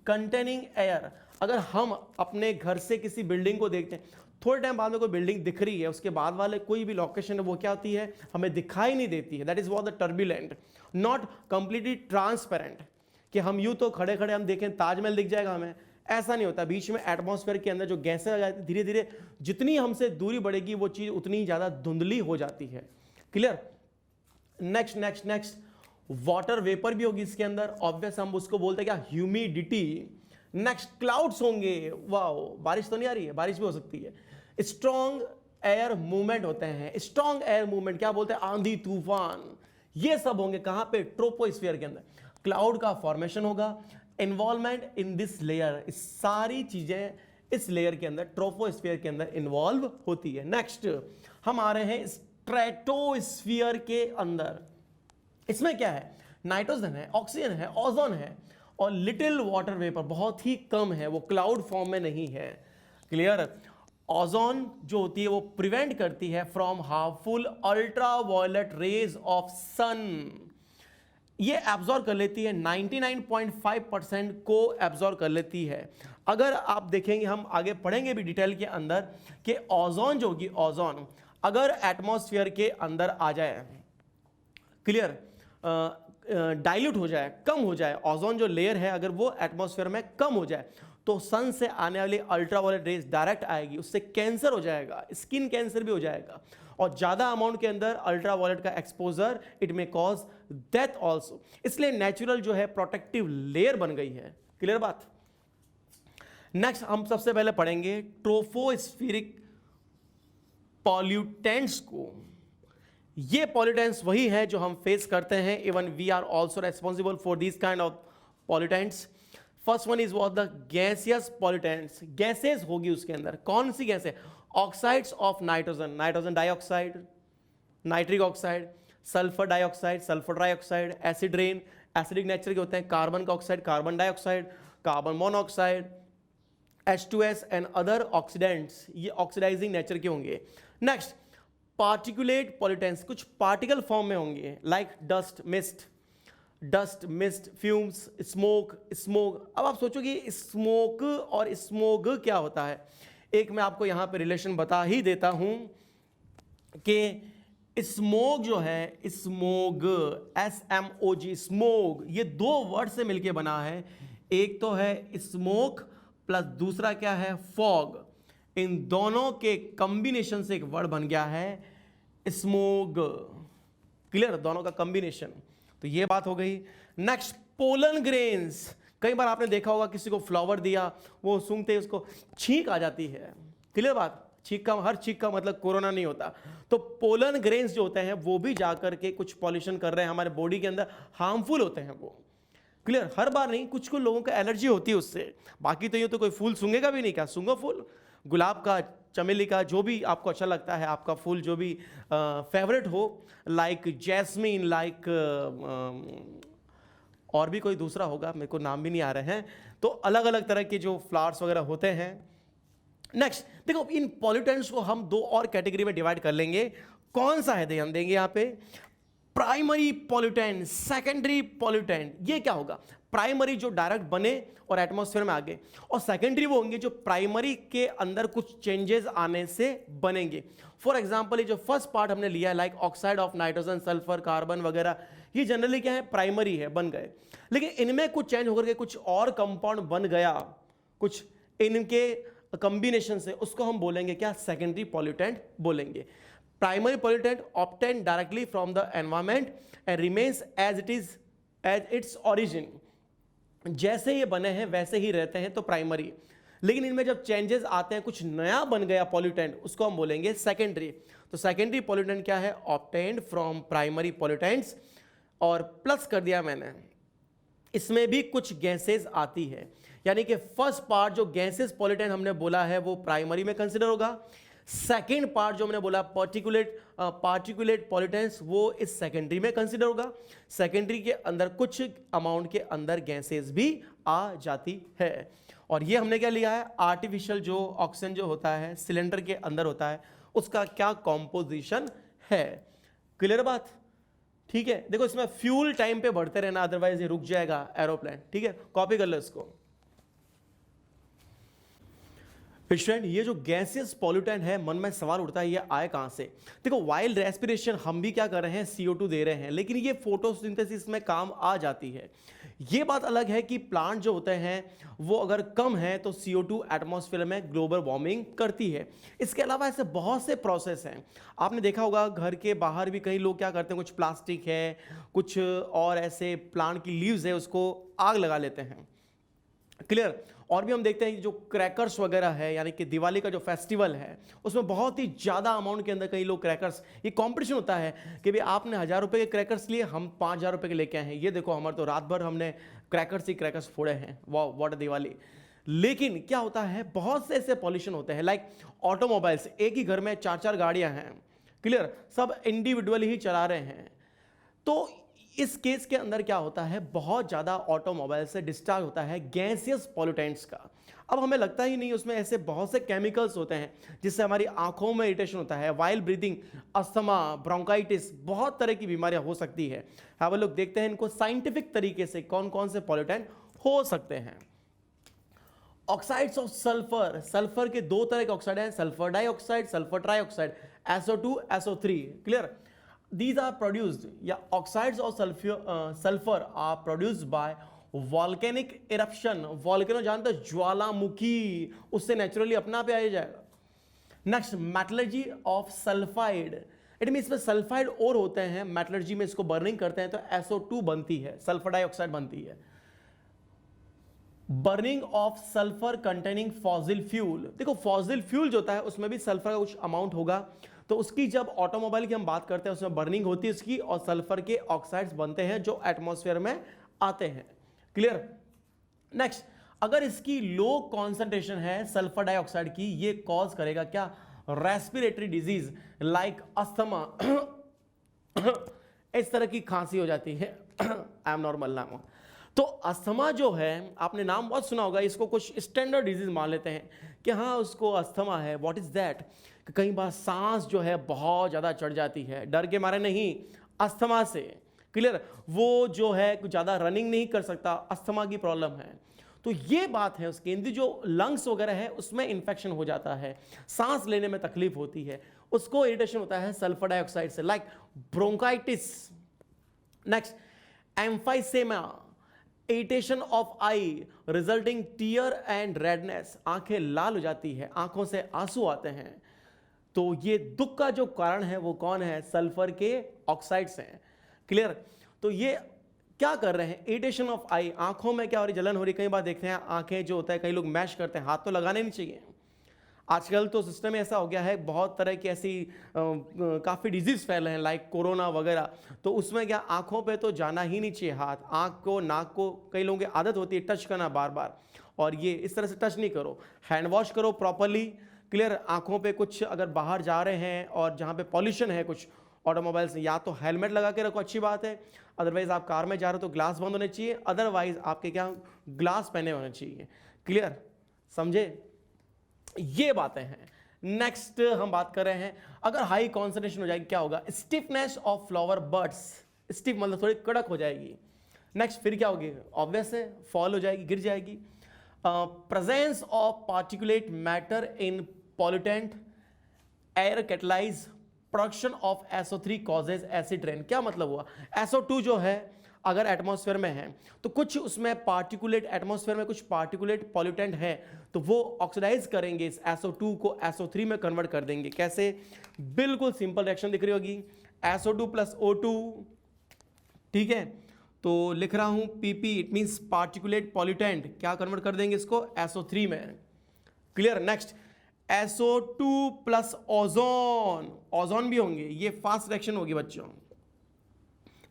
S1: कंटेनिंग एयर। अगर हम अपने घर से किसी बिल्डिंग को देखते हैं, थोड़े टाइम बाद में कोई बिल्डिंग दिख रही है, उसके बाद वाले कोई भी लोकेशन है वो क्या होती है, हमें दिखाई नहीं देती है। That is what the turbulent, not completely transparent, कि हम यूं तो खड़े खड़े हम देखें ताजमहल दिख जाएगा हमें, ऐसा नहीं होता। बीच में एटमॉस्फेयर के अंदर जो गैसें आ जाती, धीरे धीरे जितनी हमसे दूरी बढ़ेगी वो चीज उतनी ज्यादा धुंधली हो जाती है। Clear? Next next next, water vapour भी होगी इसके अंदर, ऑब्वियस हम उसको बोलते हैं क्या, ह्यूमिडिटी। नेक्स्ट, क्लाउड्स होंगे, वाह, बारिश तो नहीं आ रही है, बारिश भी हो सकती है। स्ट्रॉन्ग एयर मूवमेंट होते हैं, स्ट्रॉन्ग एयर मूवमेंट क्या बोलते हैं, आंधी तूफान, ये सब होंगे कहां पे, ट्रोपोस्फीयर के अंदर। क्लाउड का फॉर्मेशन होगा, इन्वॉल्वमेंट इन दिस लेयर, सारी चीजें इस लेयर के अंदर, ट्रोपोस्फीयर के अंदर इन्वॉल्व होती है। नेक्स्ट हम आ रहे हैं स्ट्रेटोस्फीयर के अंदर। इसमें क्या है, नाइट्रोजन है, ऑक्सीजन है, ओजोन है और लिटिल वाटर वेपर, बहुत ही कम है, वो क्लाउड फॉर्म में नहीं है। क्लियर? ओजोन जो होती है वो प्रिवेंट करती है from harmful ultraviolet rays of sun, ये एब्जॉर्ब कर लेती है, 99.5% को एब्जॉर्ब कर लेती है। अगर आप देखेंगे, हम आगे पढ़ेंगे भी डिटेल के अंदर, कि ओजोन जो होगी, ओजोन अगर एटमॉस्फेयर के अंदर आ जाए, क्लियर, डाइल्यूट हो जाए, कम हो जाए, ओजोन जो लेयर है अगर वो एटमॉस्फेयर में कम हो जाए, तो सन से आने वाली अल्ट्रावायलेट रेज डायरेक्ट आएगी, उससे कैंसर हो जाएगा, स्किन कैंसर भी हो जाएगा, और ज्यादा अमाउंट के अंदर अल्ट्रावायलेट का एक्सपोजर इट में कॉज डेथ ऑल्सो। इसलिए नेचुरल जो है प्रोटेक्टिव लेयर बन गई है। क्लियर बात? नेक्स्ट हम सबसे पहले पढ़ेंगे ट्रोपोस्फेरिक पॉल्यूटेंट्स को। ये पॉल्यूटेंट्स वही है जो हम फेस करते हैं, even we are also responsible for this kind of pollutants. First one is what the gaseous pollutants, gases होगी उसके अंदर, कौन सी गैस है, oxides of nitrogen, nitrogen dioxide, nitric oxide, sulphur dioxide, sulphur dioxide, acid rain, acidic nature के होते हैं, carbon का oxide, carbon dioxide, carbon monoxide, H2S and other oxidants, ये ऑक्सीडाइजिंग नेचर के होंगे। नेक्स्ट, पार्टिकुलेट पॉल्यूटेंट्स, कुछ particle form में होंगे, like dust mist, fumes, smoke. अब आप सोचो कि स्मोक और स्मोग क्या होता है। एक मैं आपको यहां पे रिलेशन बता ही देता हूं कि स्मोग जो है, स्मोग, SMOG, स्मोग, ये दो वर्ड से मिलके बना है। एक तो है स्मोक प्लस दूसरा क्या है, फॉग। इन दोनों के कॉम्बिनेशन से एक वर्ड बन गया है स्मोग। क्लियर? दोनों का कॉम्बिनेशन। तो ये बात हो गई। Next, pollen grains. कई बार आपने देखा होगा किसी को फ्लावर दिया, वो सूंघते ही उसको छींक आ जाती है। क्लियर बात? छींक का, हर छींक का मतलब कोरोना नहीं होता। तो पोलन ग्रेन्स जो होते हैं वो भी जाकर के कुछ पॉल्यूशन कर रहे हैं हमारे बॉडी के अंदर, हार्मफुल होते हैं वो। क्लियर? हर बार नहीं, कुछ कुछ लोगों का एलर्जी होती है उससे, बाकी तो यूँ तो कोई फूल सूंघेगा भी नहीं। क्या सूंघो फूल, गुलाब का, चमेली का, जो भी आपको अच्छा लगता है, आपका फूल जो भी फेवरेट हो, लाइक जैस्मीन, लाइक और भी कोई दूसरा होगा, मेरे को नाम भी नहीं आ रहे हैं। तो अलग अलग तरह के जो फ्लावर्स वगैरह होते हैं। नेक्स्ट देखो, इन पॉल्यूटेंट्स को हम दो और कैटेगरी में डिवाइड कर लेंगे। कौन सा है ध्यान देंगे यहाँ पे, प्राइमरी पॉल्यूटेंट, सेकेंडरी पॉल्यूटेंट। ये क्या होगा, प्राइमरी जो डायरेक्ट बने और एटमॉस्फेयर में आ गए, और सेकेंडरी वो होंगे जो प्राइमरी के अंदर कुछ चेंजेस आने से बनेंगे। फॉर एग्जांपल, ये जो फर्स्ट पार्ट हमने लिया है, like oxide of nitrogen, sulphur, carbon वगैरह, ये जनरली क्या है, प्राइमरी है, बन गए। लेकिन इनमें कुछ चेंज होकर के कुछ और कंपाउंड बन गया, कुछ इनके कॉम्बिनेशन से, उसको हम बोलेंगे क्या, सेकेंडरी पॉल्यूटेंट बोलेंगे। Primary pollutant obtain directly from the environment and remains as it is, as its origin, जैसे ये बने हैं वैसे ही रहते हैं, तो प्राइमरी। लेकिन इनमें जब चेंजेस आते हैं, कुछ नया बन गया पॉल्यूटेंट, उसको हम बोलेंगे सेकेंडरी। तो सेकेंडरी पॉल्यूटेंट क्या है, ऑब्टेन्ड फ्रॉम प्राइमरी पॉल्यूटेंट्स, और प्लस कर दिया मैंने, इसमें भी कुछ गैसेस आती है। यानी कि फर्स्ट पार्ट जो गैसेस पॉल्यूटेंट हमने बोला है वो प्राइमरी में कंसिडर होगा, सेकेंड पार्ट जो हमने बोला पार्टिकुलेट पॉल्यूटेंट्स, वो इस सेकेंडरी में कंसिडर होगा। सेकेंडरी के अंदर कुछ अमाउंट के अंदर गैसेस भी आ जाती है। और ये हमने क्या लिया है, आर्टिफिशियल जो ऑक्सीजन जो होता है सिलेंडर के अंदर होता है, उसका क्या कॉम्पोजिशन है। क्लियर बात? ठीक है। देखो, इसमें फ्यूल टाइम पे बढ़ते रहना, अदरवाइज ये रुक जाएगा एरोप्लेन। ठीक है, कॉपी कर लो इसको। स्टूडेंट, ये जो गैसियस पॉल्यूटेंट है, मन में सवाल उठता है ये आए कहाँ से। देखो, वाइल रेस्पिरेशन हम भी क्या कर रहे हैं, CO2 दे रहे हैं, लेकिन ये फोटोसिंथेसिस में काम आ जाती है। ये बात अलग है कि प्लांट जो होते हैं वो अगर कम है तो CO2 एटमॉस्फेयर में ग्लोबल वार्मिंग करती है। इसके अलावा ऐसे बहुत से प्रोसेस हैं। आपने देखा होगा घर के बाहर भी कई लोग क्या करते हैं, कुछ प्लास्टिक है, कुछ और ऐसे प्लांट की लीव्स है, उसको आग लगा लेते हैं। क्लियर। और भी हम देखते हैं कि जो क्रैकर्स वगैरह है, यानी कि दिवाली का जो फेस्टिवल है, उसमें बहुत ही ज़्यादा अमाउंट के अंदर कई लोग क्रैकर्स, ये कंपटीशन होता है कि भाई आपने 1000 रुपये के क्रैकर्स लिए, हम 5000 रुपये के लेके आए हैं, ये देखो हमारे तो रात भर हमने क्रैकर्स ही क्रैकर्स फोड़े हैं, वाह व्हाट अ दिवाली। लेकिन क्या होता है, बहुत से ऐसे पॉल्यूशन होते हैं, लाइक ऑटोमोबाइल्स, एक ही घर में 4-4 गाड़ियाँ हैं, क्लियर, सब इंडिविजुअली ही चला रहे हैं। तो इस केस के अंदर क्या होता है, बहुत ज़्यादा ऑटोमोबाइल से डिस्चार्ज होता है गैसियस पॉल्यूटेंट्स का। अब हमें लगता ही नहीं, उसमें ऐसे बहुत से केमिकल्स होते हैं जिससे हमारी आंखों में इरिटेशन होता है, वाइल ब्रीदिंग, अस्थमा, ब्रोंकाइटिस, बहुत तरह की बीमारियां हो सकती है। हम लोग देखते हैं इनको साइंटिफिक तरीके से कौन कौन से पॉल्यूटेंट हो सकते हैं। ऑक्साइड्स ऑफ सल्फर, सल्फर के 2 तरह के ऑक्साइड हैं, sulphur dioxide, sulphur trioxide, SO2, SO3, clear. These are produced, या oxides of sulfur are produced by volcanic eruption. Volcano जानते हो, ज्वालामुखी, उससे नेचुरली अपना पे आ जाएगा। Next, metallurgy of sulphide, it mean इसमें सल्फाइड और होते हैं, मेटलर्जी में इसको बर्निंग करते हैं तो SO2 बनती है, सल्फर डाइऑक्साइड बनती है। Burning of sulphur containing fossil fuel, देखो फॉसिल फ्यूल जो होता है उसमें भी सल्फर का कुछ अमाउंट होगा, तो उसकी जब ऑटोमोबाइल की हम बात करते हैं उसमें बर्निंग होती है उसकी, और सल्फर के ऑक्साइड्स बनते हैं जो एटमॉस्फेयर में आते हैं, क्लियर। नेक्स्ट, अगर इसकी लो कॉन्सेंट्रेशन है सल्फर डाइऑक्साइड की, ये कॉज करेगा क्या, रेस्पिरेटरी डिजीज लाइक अस्थमा, इस तरह की खांसी हो जाती है। आई एम नॉर्मल नाम। तो अस्थमा जो है, आपने नाम बहुत सुना होगा, इसको कुछ स्टैंडर्ड डिजीज मान लेते हैं कि हाँ उसको अस्थमा है। व्हाट इज दैट, कई बार सांस जो है बहुत ज़्यादा चढ़ जाती है, डर के मारे नहीं, अस्थमा से, क्लियर। वो जो है कुछ ज़्यादा रनिंग नहीं कर सकता, अस्थमा की प्रॉब्लम है। तो ये बात है, उसके अंदर जो लंग्स वगैरह है उसमें इन्फेक्शन हो जाता है, सांस लेने में तकलीफ होती है, उसको इरिटेशन होता है सल्फर डाइऑक्साइड से, like bronchitis. Next, emphysema, irritation of eye resulting tear and redness, आंखें लाल हो जाती है, आंखों से आंसू आते हैं। तो ये दुख का जो कारण है वो कौन है, सल्फर के ऑक्साइड्स हैं, क्लियर। तो ये क्या कर रहे हैं, इरिटेशन ऑफ आई, आंखों में क्या हो रही, जलन हो रही। कई बार देखते हैं आंखें जो होता है, कई लोग मैश करते हैं, हाथ तो लगाने नहीं चाहिए। आजकल तो सिस्टम ऐसा हो गया है, बहुत तरह की ऐसी काफ़ी डिजीज फैल रहे हैं, लाइक कोरोना वगैरह, तो उसमें क्या आंखों पे तो जाना ही नहीं चाहिए हाथ, आंख को, नाक को, कई लोगों की आदत होती है टच करना बार बार, और ये इस तरह से टच नहीं करो, हैंड वॉश करो प्रॉपरली, क्लियर। आंखों पे कुछ अगर बाहर जा रहे हैं और जहाँ पे पॉल्यूशन है कुछ ऑटोमोबाइल्स, या तो हेलमेट लगा के रखो, अच्छी बात है, अदरवाइज आप कार में जा रहे हो तो ग्लास बंद होने चाहिए, अदरवाइज आपके क्या ग्लास पहने होने चाहिए, क्लियर, समझे, ये बातें हैं। नेक्स्ट हम बात कर रहे हैं, अगर हाई कॉन्सेंट्रेशन हो जाएगी क्या होगा, stiffness of flower buds, stiff मतलब थोड़ी कड़क हो जाएगी। नेक्स्ट फिर क्या होगी, ऑब्वियस है फॉल हो जाएगी, गिर जाएगी। Presence of particulate matter in pollutant air catalyse production of SO3 causes acid rain, क्या मतलब हुआ, SO2 जो है अगर एटमॉस्फेयर में है तो कुछ उसमें पार्टिकुलेट, एटमॉस्फेयर में कुछ पार्टिकुलेट पॉल्यूटेंट है तो वो ऑक्सीडाइज करेंगे इस SO2 को SO3 में कन्वर्ट कर देंगे। कैसे, बिल्कुल सिंपल रिएक्शन दिख रही होगी, SO2 + O2, ठीक है। तो लिख रहा हूं PP, it means particulate pollutant, क्या कन्वर्ट कर देंगे इसको SO3 में, clear. Next, SO2 + ozone, ozone भी होंगे, ये फास्ट रिएक्शन होगी बच्चों।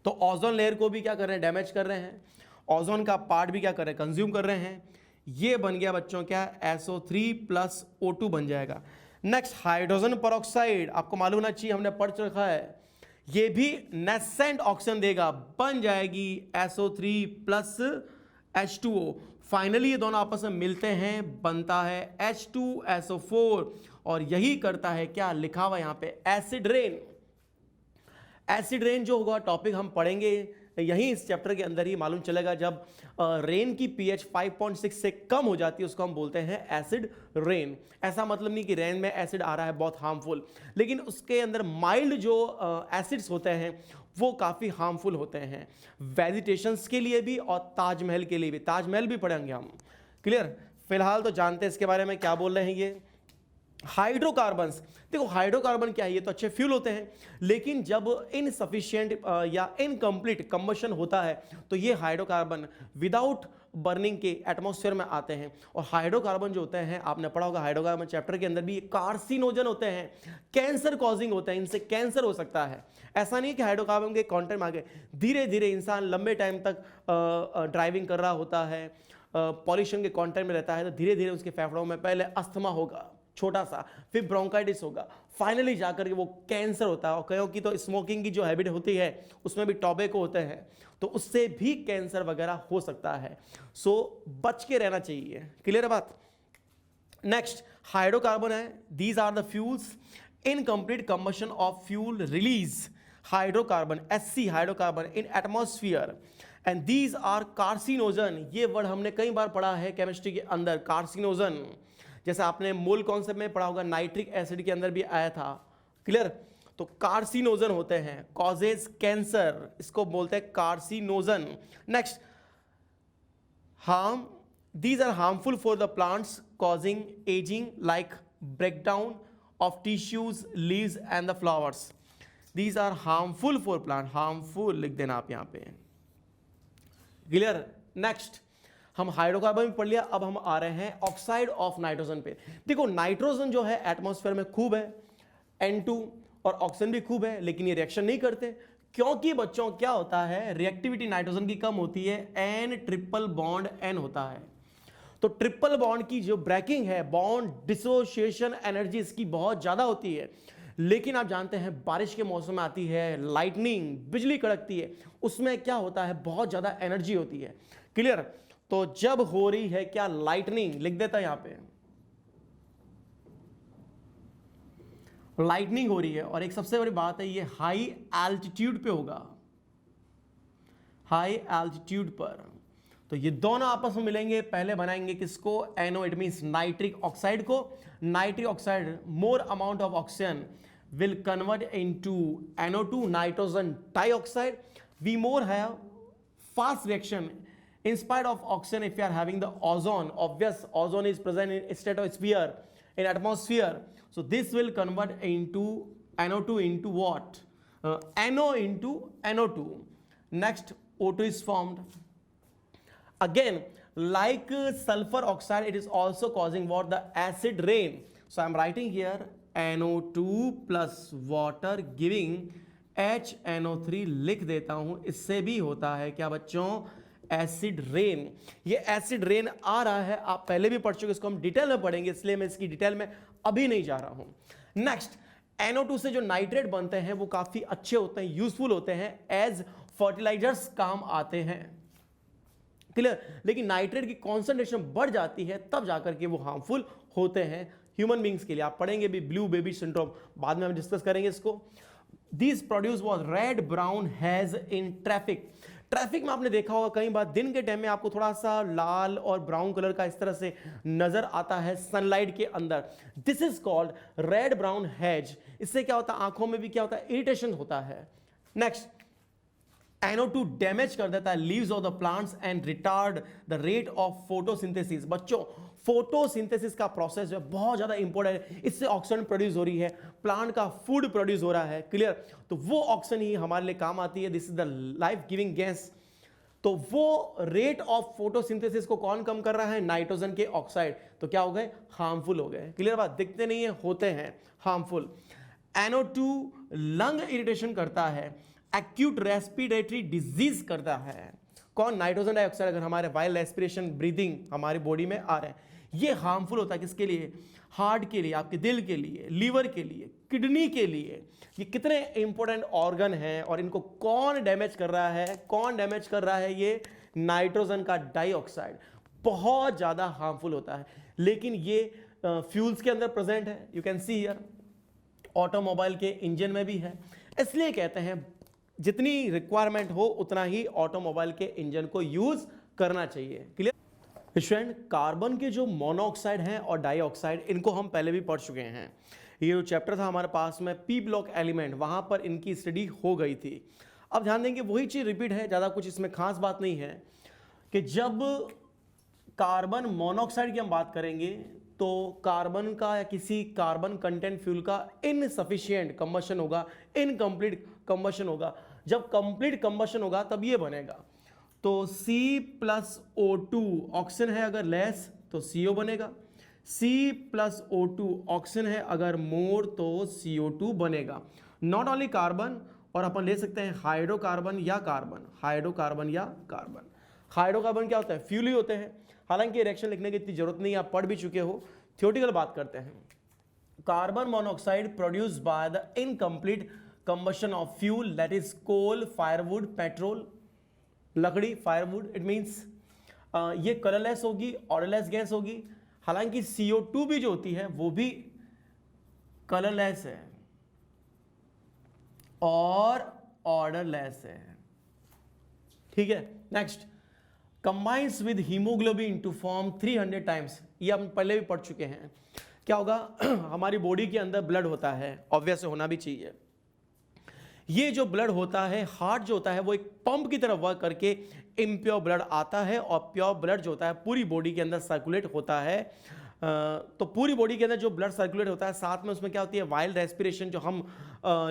S1: तो ओजोन लेयर को भी क्या कर रहे हैं, डैमेज कर रहे हैं, ओजोन का पार्ट भी क्या कर रहे हैं, कंज्यूम कर रहे हैं। ये बन गया बच्चों क्या, SO3 + O2 बन जाएगा। नेक्स्ट, हाइड्रोजन पेरोक्साइड, आपको मालूम होना चाहिए, हमने पढ़ रखा है, ये भी नेसेंट ऑक्सीजन देगा, बन जाएगी SO3 + H2O। फाइनली ये दोनों आपस में मिलते हैं, बनता है H2SO4, और यही करता है क्या, लिखा हुआ यहां पे एसिड रेन। एसिड रेन जो होगा टॉपिक हम पढ़ेंगे यहीं इस चैप्टर के अंदर ही मालूम चलेगा। जब रेन की पीएच 5.6 से कम हो जाती है उसको हम बोलते हैं एसिड रेन। ऐसा मतलब नहीं कि रेन में एसिड आ रहा है बहुत हार्मफुल, लेकिन उसके अंदर माइल्ड जो एसिड्स होते हैं वो काफ़ी हार्मफुल होते हैं वेजिटेशंस के लिए भी और ताजमहल के लिए भी। ताजमहल भी पढ़ेंगे हम, क्लियर। फिलहाल तो जानते हैं इसके बारे में क्या बोल रहे हैं ये हाइड्रोकार्बन्स। देखो हाइड्रोकार्बन क्या है, ये तो अच्छे फ्यूल होते हैं, लेकिन जब इनसफिशिएंट या इनकम्प्लीट कंबशन होता है तो ये हाइड्रोकार्बन विदाउट बर्निंग के एटमॉस्फेयर में आते हैं। और हाइड्रोकार्बन जो होते हैं, आपने पढ़ा होगा हाइड्रोकार्बन चैप्टर के अंदर भी, ये कार्सिनोजन होते हैं, कैंसर कॉजिंग होते हैं, इनसे कैंसर हो सकता है। ऐसा नहीं कि हाइड्रोकार्बन के कंटेंट में आ गए, धीरे धीरे इंसान लंबे टाइम तक ड्राइविंग कर रहा होता है, पॉल्यूशन के कंटेंट में रहता है, तो धीरे धीरे उसके फेफड़ों में पहले अस्थमा होगा छोटा सा, फिर ब्रोंकाइटिस होगा, फाइनली जाकर के वो कैंसर होता है। और कईयों की तो स्मोकिंग की जो हैबिट होती है उसमें भी टॉबैको होते हैं, तो उससे भी कैंसर वगैरह हो सकता है। सो बच के रहना चाहिए, क्लियर बात। नेक्स्ट हाइड्रोकार्बन है, these are the fuels incomplete combustion of fuel release hydrocarbon Hc hydrocarbon in atmosphere and these are carcinogen. ये वर्ड हमने कई बार पढ़ा है केमिस्ट्री के अंदर, कार्सिनोजन। जैसे आपने मोल कॉन्सेप्ट में पढ़ा होगा, नाइट्रिक एसिड के अंदर भी आया था, क्लियर। तो कार्सिनोजन होते हैं, कॉजेज कैंसर, इसको बोलते हैं carcinogen. Next harm, these are harmful for the plants causing ageing like breakdown of tissues leaves and the flowers. These are harmful for plant, harmful लिख देना आप यहां पे, क्लियर। नेक्स्ट हम हाइड्रोकार्बन भी पढ़ लिया, अब हम आ रहे हैं ऑक्साइड ऑफ नाइट्रोजन पे। देखो नाइट्रोजन जो है एटमॉस्फेयर में खूब है, N2 और ऑक्सीजन भी खूब है, लेकिन ये रिएक्शन नहीं करते क्योंकि बच्चों क्या होता है, रिएक्टिविटी नाइट्रोजन की कम होती है, N ट्रिपल बॉन्ड N होता है। तो ट्रिपल बॉन्ड की जो ब्रेकिंग है, बॉन्ड डिसोसिएशन एनर्जी इसकी बहुत ज्यादा होती है। लेकिन आप जानते हैं बारिश के मौसम में आती है लाइटनिंग, बिजली कड़कती है, उसमें क्या होता है, बहुत ज्यादा एनर्जी होती है, क्लियर। तो जब हो रही है क्या, लाइटनिंग, लिख देता है यहां पे, लाइटनिंग हो रही है। और एक सबसे बड़ी बात है, ये हाई एल्टीट्यूड पे होगा, हाई एल्टीट्यूड पर। तो ये दोनों आपस में मिलेंगे, पहले बनाएंगे किसको, NO, it means nitric oxide को। Nitric oxide, more amount of oxygen will convert into NO2 nitrogen dioxide. We more have fast reaction in spite of oxygen. If you are having the ozone, obvious ozone is present in stratosphere, in atmosphere, so this will convert into NO2 into what, NO into NO2. Next O2 is formed again, like sulfur oxide, it is also causing what, the acid rain. So I am writing here NO2 plus water giving HNO3 लिख देता हूं। इससे भी होता है क्या बच्चों, acid rain. ये एसिड रेन आ रहा है, आप पहले भी पढ़ चुके, इसको हम डिटेल में पढ़ेंगे, इसलिए मैं इसकी डिटेल में अभी नहीं जा रहा हूं। नेक्स्ट NO2 से जो नाइट्रेट बनते हैं वो काफी अच्छे होते हैं, यूजफुल होते हैं, एज फर्टिलाइजर्स काम आते हैं, क्लियर। लेकिन नाइट्रेट की कॉन्सेंट्रेशन बढ़ जाती है तब जाकर के वो हार्मफुल होते हैं ह्यूमन बींग्स के लिए। आप पढ़ेंगे भी ब्लू बेबी सिंड्रोम, बाद में हम डिस्कस करेंगे इसको। These produce was red brown haze in traffic. Traffic में आपने देखा होगा कई बार दिन के टाइम में आपको थोड़ा सा लाल और ब्राउन कलर का इस तरह से नजर आता है सनलाइट के अंदर। This is called red brown hedge. इससे क्या होता है, आंखों में भी क्या होता है, इरिटेशन होता है। नेक्स्ट NO2 डैमेज कर देता है leaves of the plants and retard the rate of photosynthesis. बच्चों फोटोसिंथेसिस का प्रोसेस जो है बहुत ज्यादा इंपॉर्टेंट है, इससे ऑक्सीजन प्रोड्यूस हो रही है, प्लांट का फूड प्रोड्यूस हो रहा है, क्लियर। तो वो ऑक्सीजन ही हमारे लिए काम आती है, this is the life giving gas. तो वो रेट ऑफ फोटोसिंथेसिस को कौन कम कर रहा है, नाइट्रोजन के ऑक्साइड। तो क्या हो गए, हार्मफुल हो गए, क्लियर बात। दिखते नहीं है, होते हैं हार्मफुल। NO2 लंग इरिटेशन करता है, एक्यूट रेस्पिरेटरी डिजीज करता है। कौन, नाइट्रोजन डाइऑक्साइड अगर हमारे वाइल्ड रेस्पिरेशन ब्रीदिंग हमारी बॉडी में आ रहे हैं, ये हार्मफुल होता है किसके लिए, हार्ट के लिए, आपके दिल के लिए, लीवर के लिए, किडनी के लिए। ये कितने इंपॉर्टेंट ऑर्गन हैं और इनको कौन डैमेज कर रहा है, कौन डैमेज कर रहा है, ये नाइट्रोजन का डाइऑक्साइड बहुत ज्यादा हार्मफुल होता है। लेकिन ये फ्यूल्स के अंदर प्रेजेंट है, you can see here, automobile के इंजन में भी है। इसलिए कहते हैं जितनी रिक्वायरमेंट हो उतना ही ऑटोमोबाइल के इंजन को यूज करना चाहिए। क्लियर स्टूडेंट, कार्बन के जो मोनोऑक्साइड हैं और डाइऑक्साइड, इनको हम पहले भी पढ़ चुके हैं। ये जो चैप्टर था हमारे पास में पी ब्लॉक एलिमेंट, वहां पर इनकी स्टडी हो गई थी। अब ध्यान देंगे वही चीज रिपीट है, ज्यादा कुछ इसमें खास बात नहीं है कि जब कार्बन मोनोऑक्साइड की हम बात करेंगे तो कार्बन का या किसी कार्बन कंटेंट फ्यूल का इनसफिशिएंट कंबशन होगा, इनकम्प्लीट कंबशन होगा। जब कंप्लीट कंबशन होगा तब ये बनेगा। तो C+O2 ऑक्सीजन है अगर लेस तो CO बनेगा, C+O2 ऑक्सीजन है अगर मोर तो CO2 बनेगा। नॉट ओनली कार्बन, और अपन ले सकते हैं हाइड्रोकार्बन या कार्बन, हाइड्रोकार्बन या कार्बन। हाइड्रोकार्बन क्या होता है? फ्यूल ही होते हैं। हालांकि रिएक्शन लिखने की इतनी जरूरत नहीं, आप पढ़ भी चुके हो। थ्योरेटिकल बात करते हैं। Carbon monoxide produce by the incomplete combustion of fuel, that is coal, firewood, petrol, लकड़ी, फायरवुड। इट मीन्स ये कलरलेस होगी, ऑर्डरलेस गैस होगी। हालांकि CO2 भी जो होती है वो भी कलरलेस है और ऑर्डरलेस है। ठीक है, next, combines with haemoglobin to form 300 times. ये हम पहले भी पढ़ चुके हैं। क्या होगा? हमारी बॉडी के अंदर ब्लड होता है, ऑब्वियस होना भी चाहिए। ये जो ब्लड होता है, हार्ट जो होता है, वो एक पंप की तरह वर्क करके इम्प्योर ब्लड आता है और प्योर ब्लड जो होता है पूरी बॉडी के अंदर सर्कुलेट होता है। तो पूरी बॉडी के अंदर जो ब्लड सर्कुलेट होता है, साथ में उसमें क्या होती है, वाइल्ड रेस्पिरेशन जो हम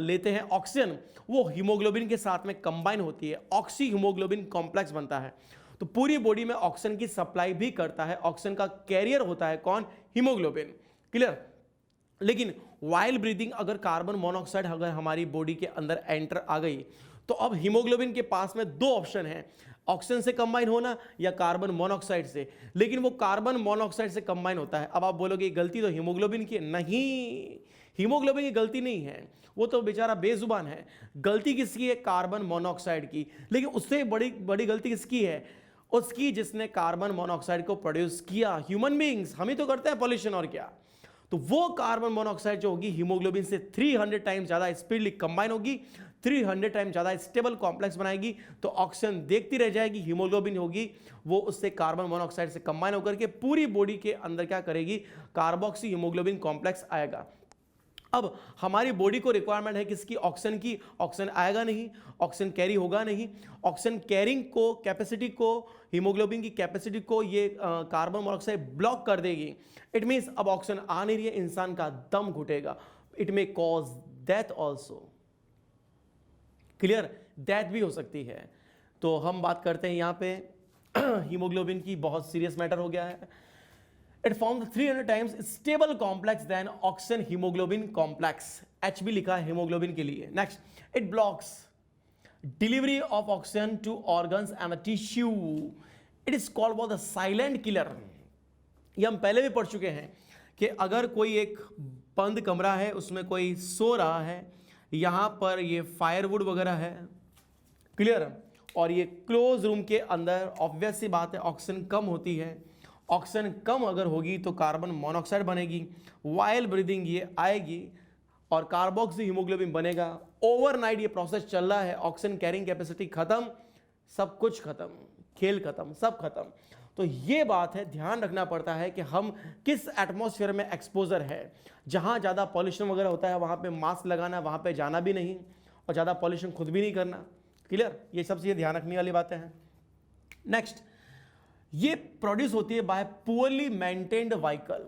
S1: लेते हैं ऑक्सीजन, वो हीमोग्लोबिन के साथ में कंबाइन होती है, ऑक्सी हीमोग्लोबिन कॉम्प्लेक्स बनता है। तो पूरी बॉडी में ऑक्सीजन की सप्लाई भी करता है। ऑक्सीजन का कैरियर होता है कौन? हीमोग्लोबिन। क्लियर? लेकिन वाइल ब्रीदिंग अगर कार्बन मोनोऑक्साइड अगर हमारी बॉडी के अंदर एंटर आ गई तो अब हीमोग्लोबिन के पास में दो ऑप्शन है, ऑक्सीजन से कंबाइन होना या कार्बन मोनोऑक्साइड से। लेकिन वो कार्बन मोनोऑक्साइड से कंबाइन होता है। अब आप बोलोगे गलती तो हीमोग्लोबिन की है। नहीं, हीमोग्लोबिन की गलती नहीं है, वो तो बेचारा बेजुबान है। गलती किसकी है? कार्बन मोनोऑक्साइड की। लेकिन उससे बड़ी बड़ी गलती किसकी है? उसकी जिसने कार्बन मोनोऑक्साइड को प्रोड्यूस किया। ह्यूमन बीइंग्स, हम ही तो करते हैं पॉल्यूशन, और क्या। तो वो कार्बन मोनोऑक्साइड जो होगी हीमोग्लोबिन से 300 टाइम ज्यादा स्पीडली कंबाइन होगी, 300 टाइम ज्यादा स्टेबल कॉम्प्लेक्स बनाएगी। तो ऑक्सीजन देखती रह जाएगी, हीमोग्लोबिन होगी वो उससे कार्बन मोनोऑक्साइड से कंबाइन होकर के पूरी बॉडी के अंदर क्या करेगी? कार्बोक्सी हीमोग्लोबिन कॉम्प्लेक्स आएगा। अब हमारी बॉडी को रिक्वायरमेंट है किसकी? ऑक्सीजन की। ऑक्सीजन आएगा नहीं, ऑक्सीजन कैरी होगा नहीं। ऑक्सीजन कैरिंग को, कैपेसिटी को, हीमोग्लोबिन की कैपेसिटी को ये कार्बन मोनोऑक्साइड ब्लॉक कर देगी। इट मीन्स अब ऑक्सीजन आ नहीं रही है, इंसान का दम घुटेगा। It may cause death also. Clear? Death भी हो सकती है। तो हम बात करते हैं यहाँ पे हीमोग्लोबिन की, बहुत सीरियस मैटर हो गया है। It forms 300 times stable complex than oxygen hemoglobin complex. H भी लिखा है hemoglobin के लिए. Next, it blocks delivery of oxygen to organs and the tissue. It is called what the silent killer. ये हम पहले भी पढ़ चुके हैं कि अगर कोई एक बंद कमरा है, उसमें कोई सो रहा है, यहाँ पर ये फायरवुड वगैरह है, क्लियर, और ये क्लोज रूम के अंदर ऑब्वियस सी बात है ऑक्सीजन कम होती है। ऑक्सीजन कम अगर होगी तो कार्बन मोनोऑक्साइड बनेगी, वाइल ब्रीदिंग ये आएगी और कार्बोक्सी हीमोग्लोबिन बनेगा। ओवरनाइट ये प्रोसेस चल रहा है, ऑक्सीजन कैरिंग कैपेसिटी खत्म, सब कुछ खत्म, खेल खत्म, सब खत्म। तो ये बात है, ध्यान रखना पड़ता है कि हम किस एटमॉस्फेयर में एक्सपोजर है। जहाँ ज़्यादा पॉल्यूशन वगैरह होता है वहाँ पे मास्क लगाना, वहाँ पे जाना भी नहीं, और ज़्यादा पॉल्यूशन खुद भी नहीं करना। क्लियर? ये सब चीज़ें ध्यान रखने वाली बातें हैं। नेक्स्ट, ये प्रोड्यूस होती है बाय पुअरली मेंटेन्ड व्हीकल।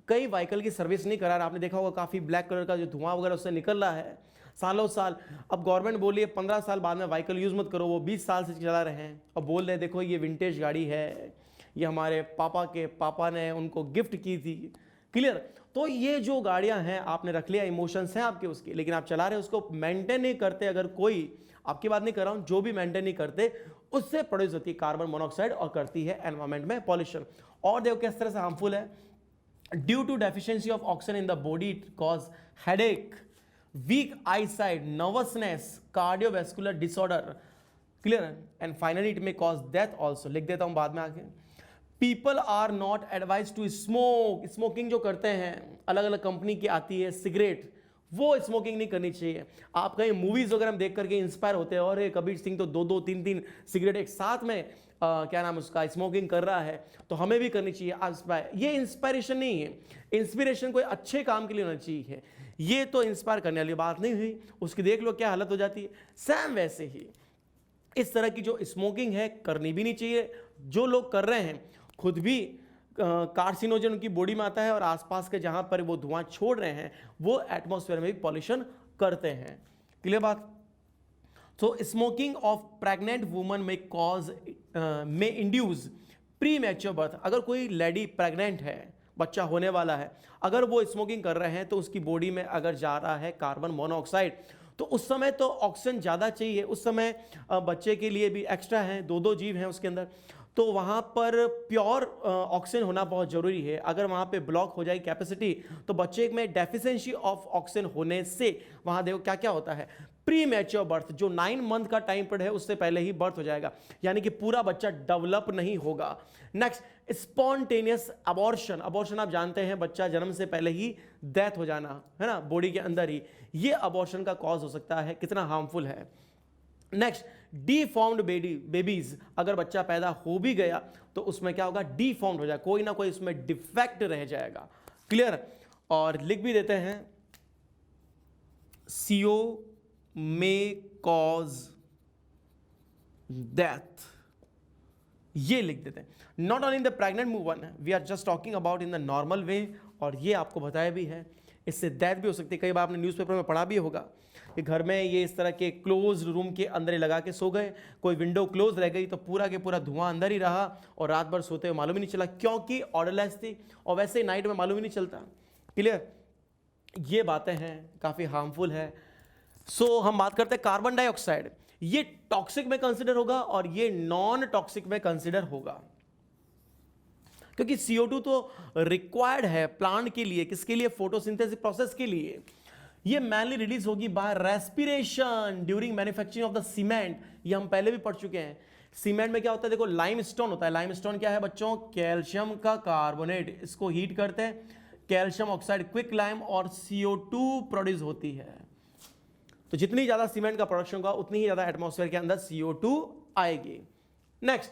S1: कई व्हीकल की सर्विस नहीं करा रहा, आपने देखा होगा काफ़ी ब्लैक कलर का जो धुआं वगैरह उससे निकल रहा है सालों साल। अब गवर्नमेंट बोल रही है 15 साल बाद में व्हीकल यूज़ मत करो, वो 20 साल से चला रहे हैं और बोल रहे हैं देखो ये विंटेज गाड़ी है, ये हमारे पापा के पापा ने उनको गिफ्ट की थी। क्लियर? तो ये जो गाड़ियाँ हैं आपने रख लिया, इमोशंस हैं आपके उसके, लेकिन आप चला रहे हैं, उसको मेंटेन नहीं करते। अगर कोई, आपकी बात नहीं कर रहा हूँ, जो भी मेंटेन नहीं करते उससे प्रोड्यूस होती है कार्बन मोनोऑक्साइड और करती है एनवायरमेंट में पॉल्यूशन। और देखो किस तरह से हार्मफुल है। Due to deficiency of oxygen in the body it cause headache, weak eyesight, nervousness, cardiovascular disorder. Clear? And finally it may cause death also. लिख देता हूं बाद में आगे। People are not advise to smoke. Smoking जो करते हैं, अलग अलग कंपनी की आती है सिगरेट, वो स्मोकिंग नहीं करनी चाहिए। आप कहीं मूवीज वगैरह में देख करके इंस्पायर होते हैं, और कबीर सिंह तो 2-2 3-3 सिगरेट एक साथ में क्या नाम उसका स्मोकिंग कर रहा है, तो हमें भी करनी चाहिए। ये इंस्पायरेशन नहीं है, इंस्पिरेशन कोई अच्छे काम के लिए होना चाहिए। ये तो इंस्पायर करने वाली बात नहीं हुई, उसकी देख लो क्या हालत हो जाती है। सेम वैसे ही इस तरह की जो स्मोकिंग है करनी भी नहीं चाहिए। जो लोग कर रहे हैं खुद भी कार्सिनोजन उनकी बॉडी में आता है, और आसपास के जहां पर वो धुआं छोड़ रहे हैं वो एटमॉस्फेयर में भी पॉल्यूशन करते हैं। क्लियर बात। तो स्मोकिंग ऑफ प्रेग्नेंट वुमन में इंड्यूस प्री मैच्योर बर्थ। अगर कोई लेडी प्रेग्नेंट है, बच्चा होने वाला है, अगर वो स्मोकिंग कर रहे हैं तो उसकी बॉडी में अगर जा रहा है कार्बन मोनोऑक्साइड, तो उस समय तो ऑक्सीजन ज़्यादा चाहिए। उस समय बच्चे के लिए भी एक्स्ट्रा है, 2-2 जीव हैं उसके अंदर, तो वहाँ पर प्योर ऑक्सीजन होना बहुत ज़रूरी है। अगर वहाँ पे ब्लॉक हो जाए कैपेसिटी, तो बच्चे में डेफिशिएंसी ऑफ ऑक्सीजन होने से वहाँ देखो क्या क्या होता है, प्री मैच्योर बर्थ, जो 9 मंथ का टाइम पीरियड है उससे पहले ही बर्थ हो जाएगा, यानी कि पूरा बच्चा डेवलप नहीं होगा। Next, spontaneous abortion. अबॉर्शन आप जानते हैं, बच्चा जन्म से पहले ही डेथ हो जाना, है ना, बॉडी के अंदर ही। ये अबॉर्शन का कॉज हो सकता है, कितना हार्मफुल है। Next, डीफॉर्म्ड babies. अगर बच्चा पैदा हो भी गया तो उसमें क्या होगा, डीफॉर्म्ड हो जाएगा, कोई ना कोई उसमें डिफेक्ट रह जाएगा। क्लियर। और लिख भी देते हैं, CO में कॉज डेथ, ये लिख देते हैं। Not only in the pregnant woman, we are just talking about in the normal way, और ये आपको बताया भी है, इससे डेथ भी हो सकती है। कई बार आपने न्यूज़पेपर में पढ़ा भी होगा कि घर में ये इस तरह के क्लोज रूम के अंदर ही लगा के सो गए, कोई विंडो क्लोज रह गई तो पूरा के पूरा धुआं अंदर ही रहा, और रात भर सोते हुए मालूम ही नहीं चला, क्योंकि ऑर्डरलेस थी, और वैसे ही नाइट में मालूम ही नहीं चलता। क्लियर। ये बातें हैं, काफ़ी हार्मफुल है। सो हम बात करते हैं कार्बन डाइऑक्साइड। ये टॉक्सिक में कंसिडर होगा और ये नॉन टॉक्सिक में कंसिडर होगा, क्योंकि CO2 तो रिक्वायर्ड है प्लांट के लिए। किसके लिए? फोटोसिंथेसिस प्रोसेस के लिए। ये मैनली रिलीज होगी by respiration during manufacturing of the cement. ये हम पहले भी पढ़ चुके हैं। सीमेंट में क्या होता है, देखो लाइमस्टोन होता है। लाइमस्टोन क्या है बच्चों? कैल्शियम का कार्बोनेट। इसको हीट करते हैं, कैल्शियम ऑक्साइड, क्विक लाइम, और CO2 प्रोड्यूस होती है। तो जितनी ज्यादा सीमेंट का प्रोडक्शन होगा उतनी ही ज्यादा एटमॉस्फेयर के अंदर CO2 आएगी। नेक्स्ट,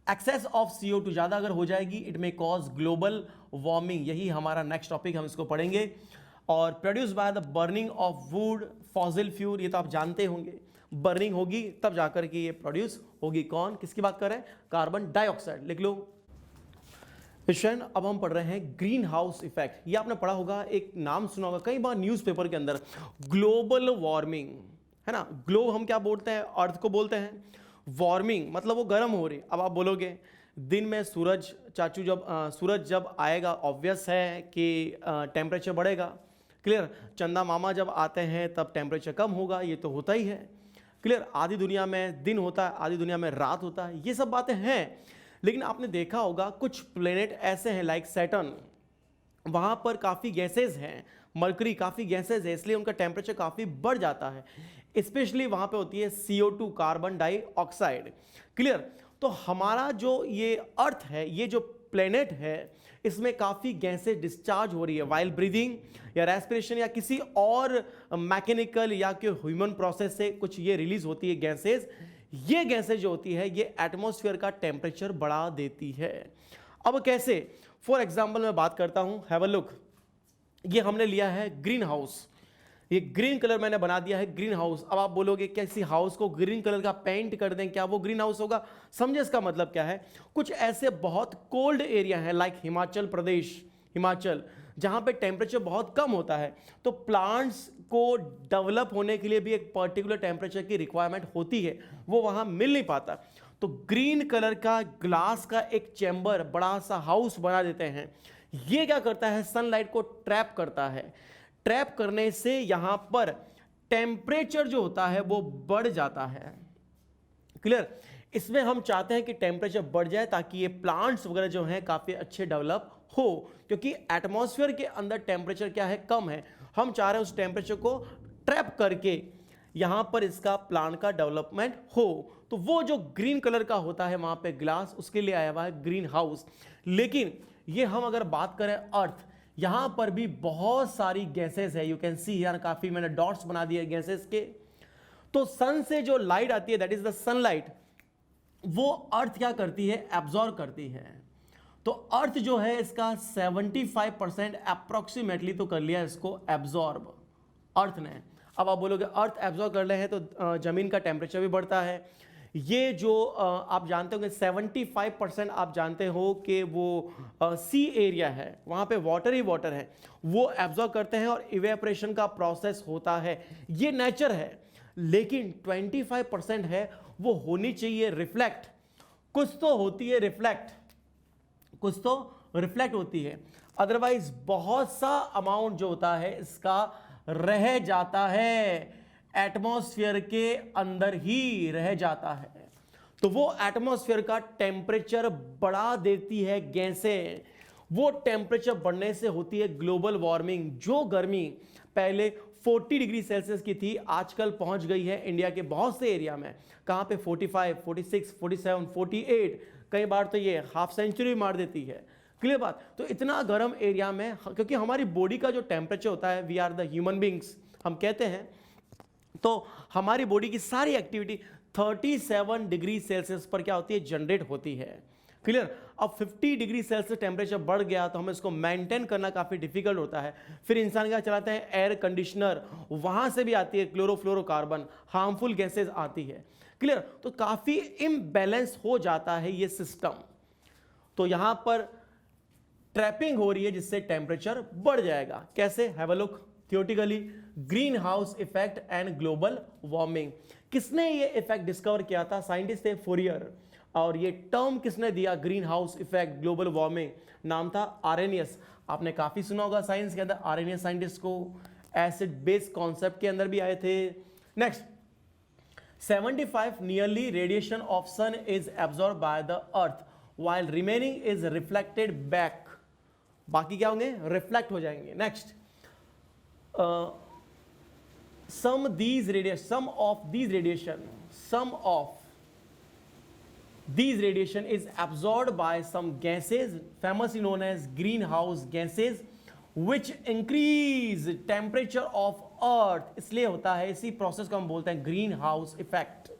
S1: एक्सेस ऑफ CO2 ज्यादा अगर हो जाएगी, it may cause global warming. यही हमारा नेक्स्ट टॉपिक, हम इसको पढ़ेंगे। और produce by the burning of would, fossil fuel, ये तो आप जानते होंगे, बर्निंग होगी तब जाकर के ये प्रोड्यूस होगी। कौन, किसकी बात कर रहे हैं? Carbon dioxide. लिख लो। अब हम पढ़ रहे हैं ग्रीन हाउस इफेक्ट। ये आपने पढ़ा होगा, एक नाम सुना होगा कई बार न्यूज़पेपर के अंदर, ग्लोबल वार्मिंग, है ना। ग्लोब हम क्या बोलते हैं? अर्थ को बोलते हैं। वार्मिंग मतलब वो गर्म हो रही। अब आप बोलोगे दिन में सूरज चाचू सूरज जब आएगा, ऑब्वियस है कि टेम्परेचर बढ़ेगा। क्लियर। चंदा मामा जब आते हैं तब टेम्परेचर कम होगा, ये तो होता ही है। क्लियर। आधी दुनिया में दिन होता है, आधी दुनिया में रात होता है, ये सब बातें हैं। लेकिन आपने देखा होगा कुछ प्लेनेट ऐसे हैं लाइक सैटर्न, वहाँ पर काफ़ी गैसेज हैं, मरकरी काफ़ी गैसेज है, इसलिए उनका टेम्परेचर काफ़ी बढ़ जाता है। स्पेशली वहाँ पे होती है CO2, कार्बन डाइऑक्साइड। क्लियर। तो हमारा जो ये अर्थ है, ये जो प्लेनेट है, इसमें काफ़ी गैसेज डिस्चार्ज हो रही है वाइल ब्रीदिंग या रेस्पिरेशन या किसी और मैकेनिकल या कि ह्यूमन प्रोसेस से कुछ ये रिलीज होती है गैसेज। ये गैसेज जो होती है ये एटमॉस्फेयर का टेम्परेचर बढ़ा देती है। अब कैसे? फॉर एग्जाम्पल मैं बात करता हूं, हैव अ लुक। ये हमने लिया है ग्रीन हाउस, ये ग्रीन कलर मैंने बना दिया है ग्रीन हाउस। अब आप बोलोगे किसी हाउस को ग्रीन कलर का पेंट कर दें, क्या वो ग्रीन हाउस होगा? समझे इसका मतलब क्या है? कुछ ऐसे बहुत कोल्ड एरिया हैं लाइक हिमाचल प्रदेश, हिमाचल, जहाँ पे टेम्परेचर बहुत कम होता है, तो प्लांट्स को डेवलप होने के लिए भी एक पर्टिकुलर टेम्परेचर की रिक्वायरमेंट होती है, वो वहाँ मिल नहीं पाता। तो ग्रीन कलर का ग्लास का एक चैम्बर, बड़ा सा हाउस बना देते हैं। ये क्या करता है? सनलाइट को ट्रैप करता है। ट्रैप करने से यहाँ पर टेम्परेचर जो होता है वो बढ़ जाता है। क्लियर। इसमें हम चाहते हैं कि टेम्परेचर बढ़ जाए ताकि ये प्लांट्स वगैरह जो हैं काफ़ी अच्छे डेवलप हो, क्योंकि एटमॉस्फेयर के अंदर टेम्परेचर क्या है? कम है। हम चाह रहे हैं उस टेम्परेचर को ट्रैप करके यहाँ पर इसका प्लांट का डेवलपमेंट हो। तो वो जो ग्रीन कलर का होता है वहाँ पे ग्लास, उसके लिए आया हुआ है ग्रीन हाउस। लेकिन ये हम अगर बात करें अर्थ, यहां पर भी बहुत सारी गैसेस है, यू कैन सी हियर, काफी मैंने डॉट्स बना दिए गैसेस के। तो सन से जो लाइट आती है, दैट इज द सनलाइट, वो अर्थ क्या करती है, एब्जॉर्ब करती है। तो अर्थ जो है इसका 75% अप्रोक्सीमेटली तो कर लिया इसको एब्जॉर्ब अर्थ ने। अब आप बोलोगे अर्थ एब्जॉर्ब कर रहे हैं तो जमीन का टेम्परेचर भी बढ़ता है। ये जो आप जानते हो कि 75% आप जानते हो कि वो सी एरिया है, वहाँ पे वाटर ही वाटर है, वो एब्जॉर्ब करते हैं और इवेपोरेशन का प्रोसेस होता है, ये नेचर है। लेकिन 25% है वो होनी चाहिए रिफ्लेक्ट, कुछ तो होती है रिफ्लेक्ट, कुछ तो रिफ्लेक्ट होती है, अदरवाइज बहुत सा अमाउंट जो होता है इसका रह जाता है, एटमॉस्फेयर के अंदर ही रह जाता है। तो वो एटमॉस्फेयर का टेम्परेचर बढ़ा देती है गैसें, वो टेम्परेचर बढ़ने से होती है ग्लोबल वार्मिंग। जो गर्मी पहले 40 डिग्री सेल्सियस की थी, आजकल पहुंच गई है इंडिया के बहुत से एरिया में, कहां पे 45, 46, 47, 48, कई बार तो ये हाफ सेंचुरी मार देती है। क्लियर बात। तो इतना गर्म एरिया में, क्योंकि हमारी बॉडी का जो टेम्परेचर होता है, we are the human beings हम कहते हैं, तो हमारी बॉडी की सारी एक्टिविटी 37 डिग्री सेल्सियस पर क्या होती है, जनरेट होती है। क्लियर। अब 50 डिग्री सेल्सियस टेम्परेचर बढ़ गया तो हमें इसको मेंटेन करना काफ़ी डिफिकल्ट होता है। फिर इंसान क्या चलाते हैं, एयर कंडीशनर, वहाँ से भी आती है क्लोरोफ्लोरोकार्बन, हार्मफुल गैसेज आती है। क्लियर। तो काफ़ी इम्बैलेंस हो जाता है ये सिस्टम। तो यहाँ पर ट्रैपिंग हो रही है जिससे टेम्परेचर बढ़ जाएगा। कैसे, have a look. Theoretically, green house effect and global warming. किसने ये इफेक्ट डिस्कवर किया था, साइंटिस्ट थे फोरियर। और ये टर्म किसने दिया, green house effect global warming, नाम था आरेनियस। आपने काफी सुना होगा साइंस के अंदर आरेनियस साइंटिस्ट को, एसिड बेस कॉन्सेप्ट के अंदर भी आए थे। Next, 75 nearly radiation of sun is absorb by the earth while remaining is reflected back. बाकी क्या होंगे, रिफ्लेक्ट हो जाएंगे। Next, some of these radiation is absorbed by some gases famously known as greenhouse gases which increase temperature of earth। इसलिए होता है, इसी process को हम बोलते हैं ग्रीन हाउस इफेक्ट।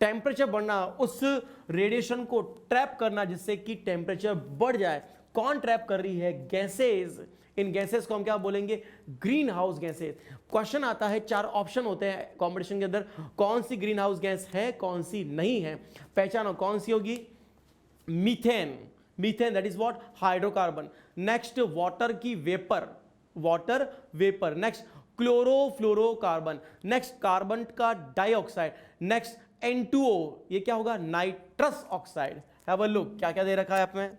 S1: टेम्परेचर बढ़ना, उस रेडिएशन को ट्रैप करना जिससे कि टेम्परेचर बढ़ जाए। कौन ट्रैप कर रही है, गैसेज। इन गैसेस को हम क्या बोलेंगे, ग्रीन हाउस गैसेस। क्वेश्चन आता है, 4 ऑप्शन होते हैं कॉम्पिटिशन के अंदर, कौन सी ग्रीन हाउस गैस है, कौन सी नहीं है, पहचानो कौन सी होगी। Methane, methane that is what, hydrocarbon. Next, water की vapour, water vapour. Next, chlorofluorocarbon. Next, carbon का डाइऑक्साइड। नेक्स्ट, N2O, ये क्या होगा, nitrous oxide. Have a look, क्या क्या दे रखा है आप में,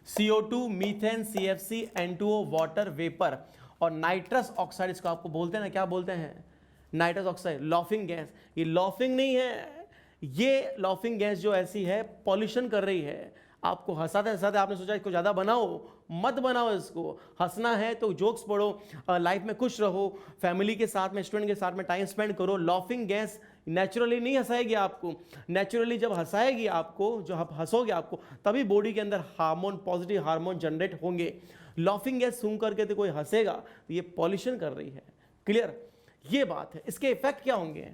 S1: CO2, methane, CFC, N2O, water vapour, और नाइट्रस ऑक्साइड इसको आपको बोलते हैं ना, क्या बोलते हैं, नाइट्रस ऑक्साइड, लॉफिंग गैस। ये लॉफिंग नहीं है, ये लॉफिंग गैस जो ऐसी है पॉल्यूशन कर रही है। आपको हंसाते हंसाते आपने सोचा इसको ज़्यादा बनाओ, मत बनाओ इसको। हंसना है तो जोक्स पढ़ो, लाइफ में खुश रहो, फैमिली के साथ में, स्टूडेंट के साथ में टाइम स्पेंड करो। लॉफिंग गैस नेचुरली नहीं हंसाएगी आपको। नेचुरली जब हंसाएगी आपको, जो आप हंसोगे आपको, तभी बॉडी के अंदर हार्मोन, पॉजिटिव हार्मोन जनरेट होंगे। लॉफिंग गैस सूंघ करके तो कोई हंसेगा तो ये पॉल्यूशन कर रही है। क्लियर, ये बात है। इसके इफेक्ट क्या होंगे,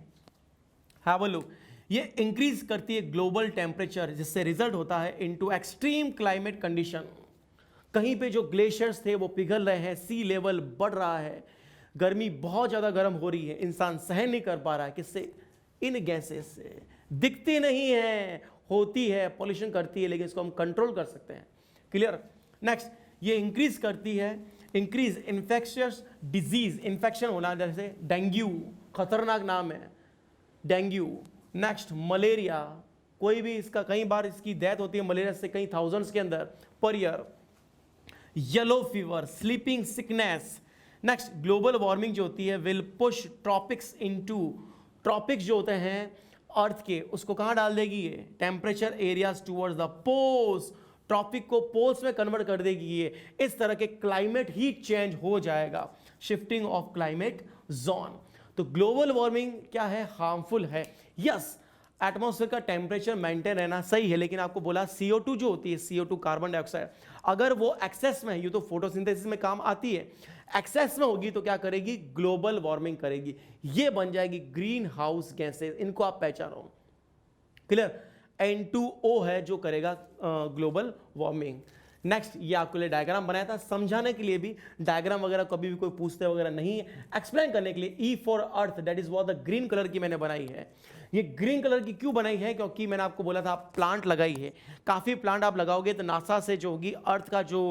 S1: हैव अ लुक। ये इंक्रीज करती है ग्लोबल टेम्परेचर, जिससे रिजल्ट होता है इनटू एक्सट्रीम क्लाइमेट कंडीशन। कहीं पे जो ग्लेशियर्स थे वो पिघल रहे हैं, सी लेवल बढ़ रहा है, गर्मी बहुत ज़्यादा गर्म हो रही है, इंसान सहन नहीं कर पा रहा है। किससे, इन गैसेस से। दिखती नहीं है, होती है, पॉल्यूशन करती है, लेकिन इसको हम कंट्रोल कर सकते हैं। क्लियर। नेक्स्ट, ये इंक्रीज करती है, इंक्रीज इन्फेक्शियस डिजीज, इन्फेक्शन होना, जैसे डेंगू, खतरनाक नाम है डेंगू। नेक्स्ट, मलेरिया, कोई भी इसका, कई बार इसकी डेथ होती है मलेरिया से, कई थाउजेंड्स के अंदर per year. Yellow fever, sleeping sickness. Next, global warming जो होती है will push tropics into, tropics जो होते हैं अर्थ के, उसको कहाँ डाल देगी ये, temperature areas towards the poles. Tropic को पोल्स में कन्वर्ट कर देगी ये। इस तरह के क्लाइमेट ही चेंज हो जाएगा, शिफ्टिंग ऑफ क्लाइमेट जोन। तो ग्लोबल वार्मिंग क्या है, हार्मफुल है। यस, एटमॉस्फेयर का टेम्परेचर मेंटेन रहना सही है, लेकिन आपको बोला CO2 जो होती है, CO2 कार्बन डाइऑक्साइड, अगर वो एक्सेस में है, ये तो फोटोसिंथेसिस में काम आती है, एक्सेस में होगी तो क्या करेगी, ग्लोबल वार्मिंग करेगी, ये बन जाएगी ग्रीन हाउस गैसेस। इनको आप पहचानो, क्लियर। N2O है जो करेगा ग्लोबल वार्मिंग। नेक्स्ट, ये आपके लिए डायग्राम बनाया था, समझाने के लिए भी, डायग्राम वगैरह कभी भी कोई पूछते वगैरह नहीं है, एक्सप्लेन करने के लिए। E for earth, that is what the green colour की मैंने बनाई है। ये ग्रीन कलर की क्यों बनाई है, क्योंकि मैंने आपको बोला था आप प्लांट लगाई है, काफी प्लांट आप लगाओगे तो नासा से जो होगी अर्थ का जो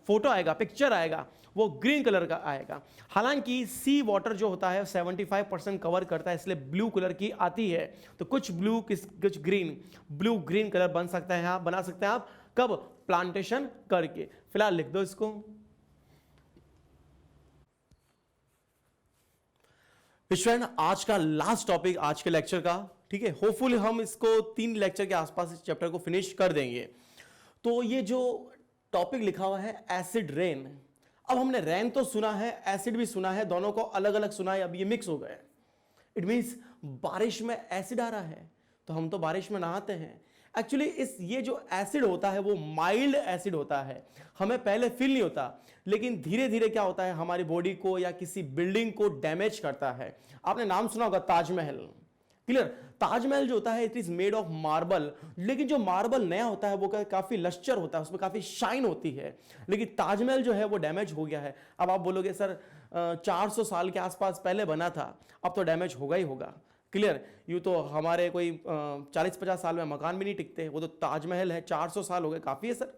S1: फोटो आएगा, पिक्चर आएगा, वो ग्रीन कलर का आएगा। हालांकि सी वाटर जो होता है 75% कवर करता है, इसलिए ब्लू कलर की आती है। तो कुछ ब्लू कुछ ग्रीन, ब्लू ग्रीन कलर बन सकता है, आप बना सकते हैं आप कब, प्लांटेशन करके। फिलहाल लिख दो इसको। स्टूडेंट, आज का लास्ट टॉपिक आज के लेक्चर का, ठीक है, होपफुली हम इसको 3 लेक्चर के आसपास इस चैप्टर को फिनिश कर देंगे। तो ये जो टॉपिक लिखा हुआ है एसिड रेन, अब हमने रेन तो सुना है, एसिड भी सुना है, दोनों को अलग अलग सुना है, अब ये मिक्स हो गए। इट मीन्स बारिश में एसिड आ रहा है, तो हम तो बारिश में नहाते हैं। एक्चुअली ये जो एसिड होता है वो माइल्ड एसिड होता है, हमें पहले फील नहीं होता, लेकिन धीरे धीरे क्या होता है, हमारी बॉडी को या किसी बिल्डिंग को डैमेज करता है। आपने नाम सुना होगा ताजमहल, क्लियर। ताजमहल जो होता है it is made of marble, लेकिन जो मार्बल नया होता है वो काफी लश्चर होता है, उसमें काफी शाइन होती है, लेकिन ताजमहल जो है वो डैमेज हो गया है। अब आप बोलोगे सर 400 साल के आसपास पहले बना था, अब तो डैमेज होगा ही होगा, क्लियर। यूँ तो हमारे कोई 40-50 साल में मकान भी नहीं टिकते, वो तो ताजमहल है 400 साल हो गए, काफी है सर।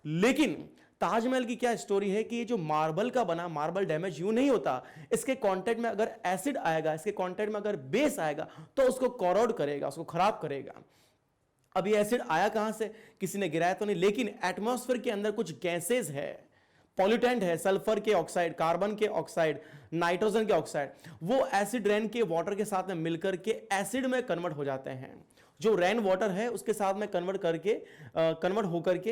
S1: लेकिन ताजमहल की क्या स्टोरी है कि ये जो मार्बल का बना, मार्बल डैमेज यूं नहीं होता, इसके कांटेक्ट में अगर एसिड आएगा, इसके कांटेक्ट में अगर बेस आएगा तो उसको कॉरोड करेगा, उसको खराब करेगा। अब ये एसिड आया कहां से, किसी ने गिराया तो नहीं, लेकिन एटमॉस्फेयर के अंदर कुछ गैसेज है, पॉल्यूटेंट है, सल्फर के ऑक्साइड, कार्बन के ऑक्साइड, नाइट्रोजन के ऑक्साइड, वो एसिड रेन के वाटर के साथ में मिलकर के एसिड में कन्वर्ट हो जाते हैं। जो रेन वाटर है उसके साथ में कन्वर्ट होकर के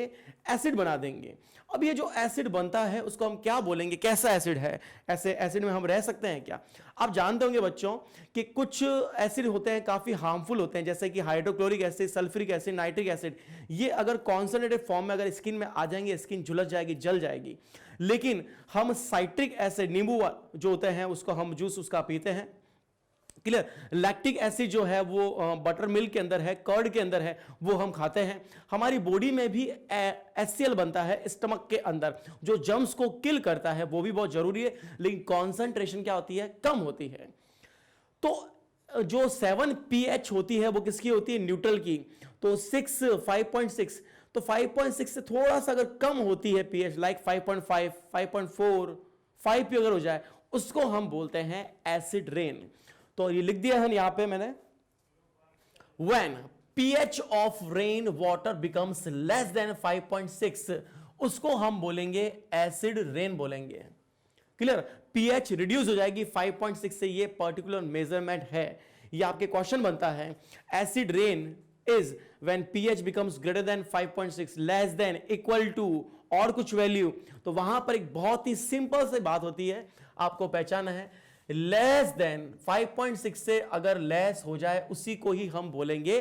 S1: एसिड बना देंगे। अब ये जो एसिड बनता है उसको हम क्या बोलेंगे, कैसा एसिड है, ऐसे एसिड में हम रह सकते हैं क्या? आप जानते होंगे बच्चों कि कुछ एसिड होते हैं काफी हार्मफुल होते हैं, जैसे कि hydrochloric acid, sulphuric acid, nitric acid. ये अगर कॉन्सनट्रेटेड फॉर्म में अगर स्किन में आ जाएंगे, स्किन झुलस जाएगी, जल जाएगी। लेकिन हम साइट्रिक एसिड, नींबू जो होते हैं उसको हम जूस उसका पीते हैं, क्लियर। लैक्टिक एसिड जो है वो बटर मिल्क के अंदर है, कर्ड के अंदर है, वो हम खाते हैं। हमारी बॉडी में भी HCl बनता है स्टमक के अंदर, जो जर्म्स को किल करता है, वो भी बहुत जरूरी है, लेकिन कॉन्सेंट्रेशन क्या होती है, कम होती है। तो जो 7 pH होती है वो किसकी होती है, न्यूट्रल की। तो 5.6, तो 5.6 से थोड़ा सा अगर कम होती है pH, लाइक 5.5, 5.4, 5 भी अगर हो जाए, उसको हम बोलते हैं एसिड रेन। तो ये लिख दिया है यहां पे मैंने, when pH of rain water becomes less than 5.6, उसको हम बोलेंगे एसिड रेन बोलेंगे, क्लियर। pH रिड्यूस हो जाएगी 5.6 से, ये पर्टिकुलर मेजरमेंट है। ये आपके क्वेश्चन बनता है, acid rain is when pH becomes greater than 5.6, less than, equal to और कुछ वैल्यू। तो वहां पर एक बहुत ही सिंपल सी बात होती है, आपको पहचाना है, लेस देन 5.6 से अगर लेस हो जाए उसी को ही हम बोलेंगे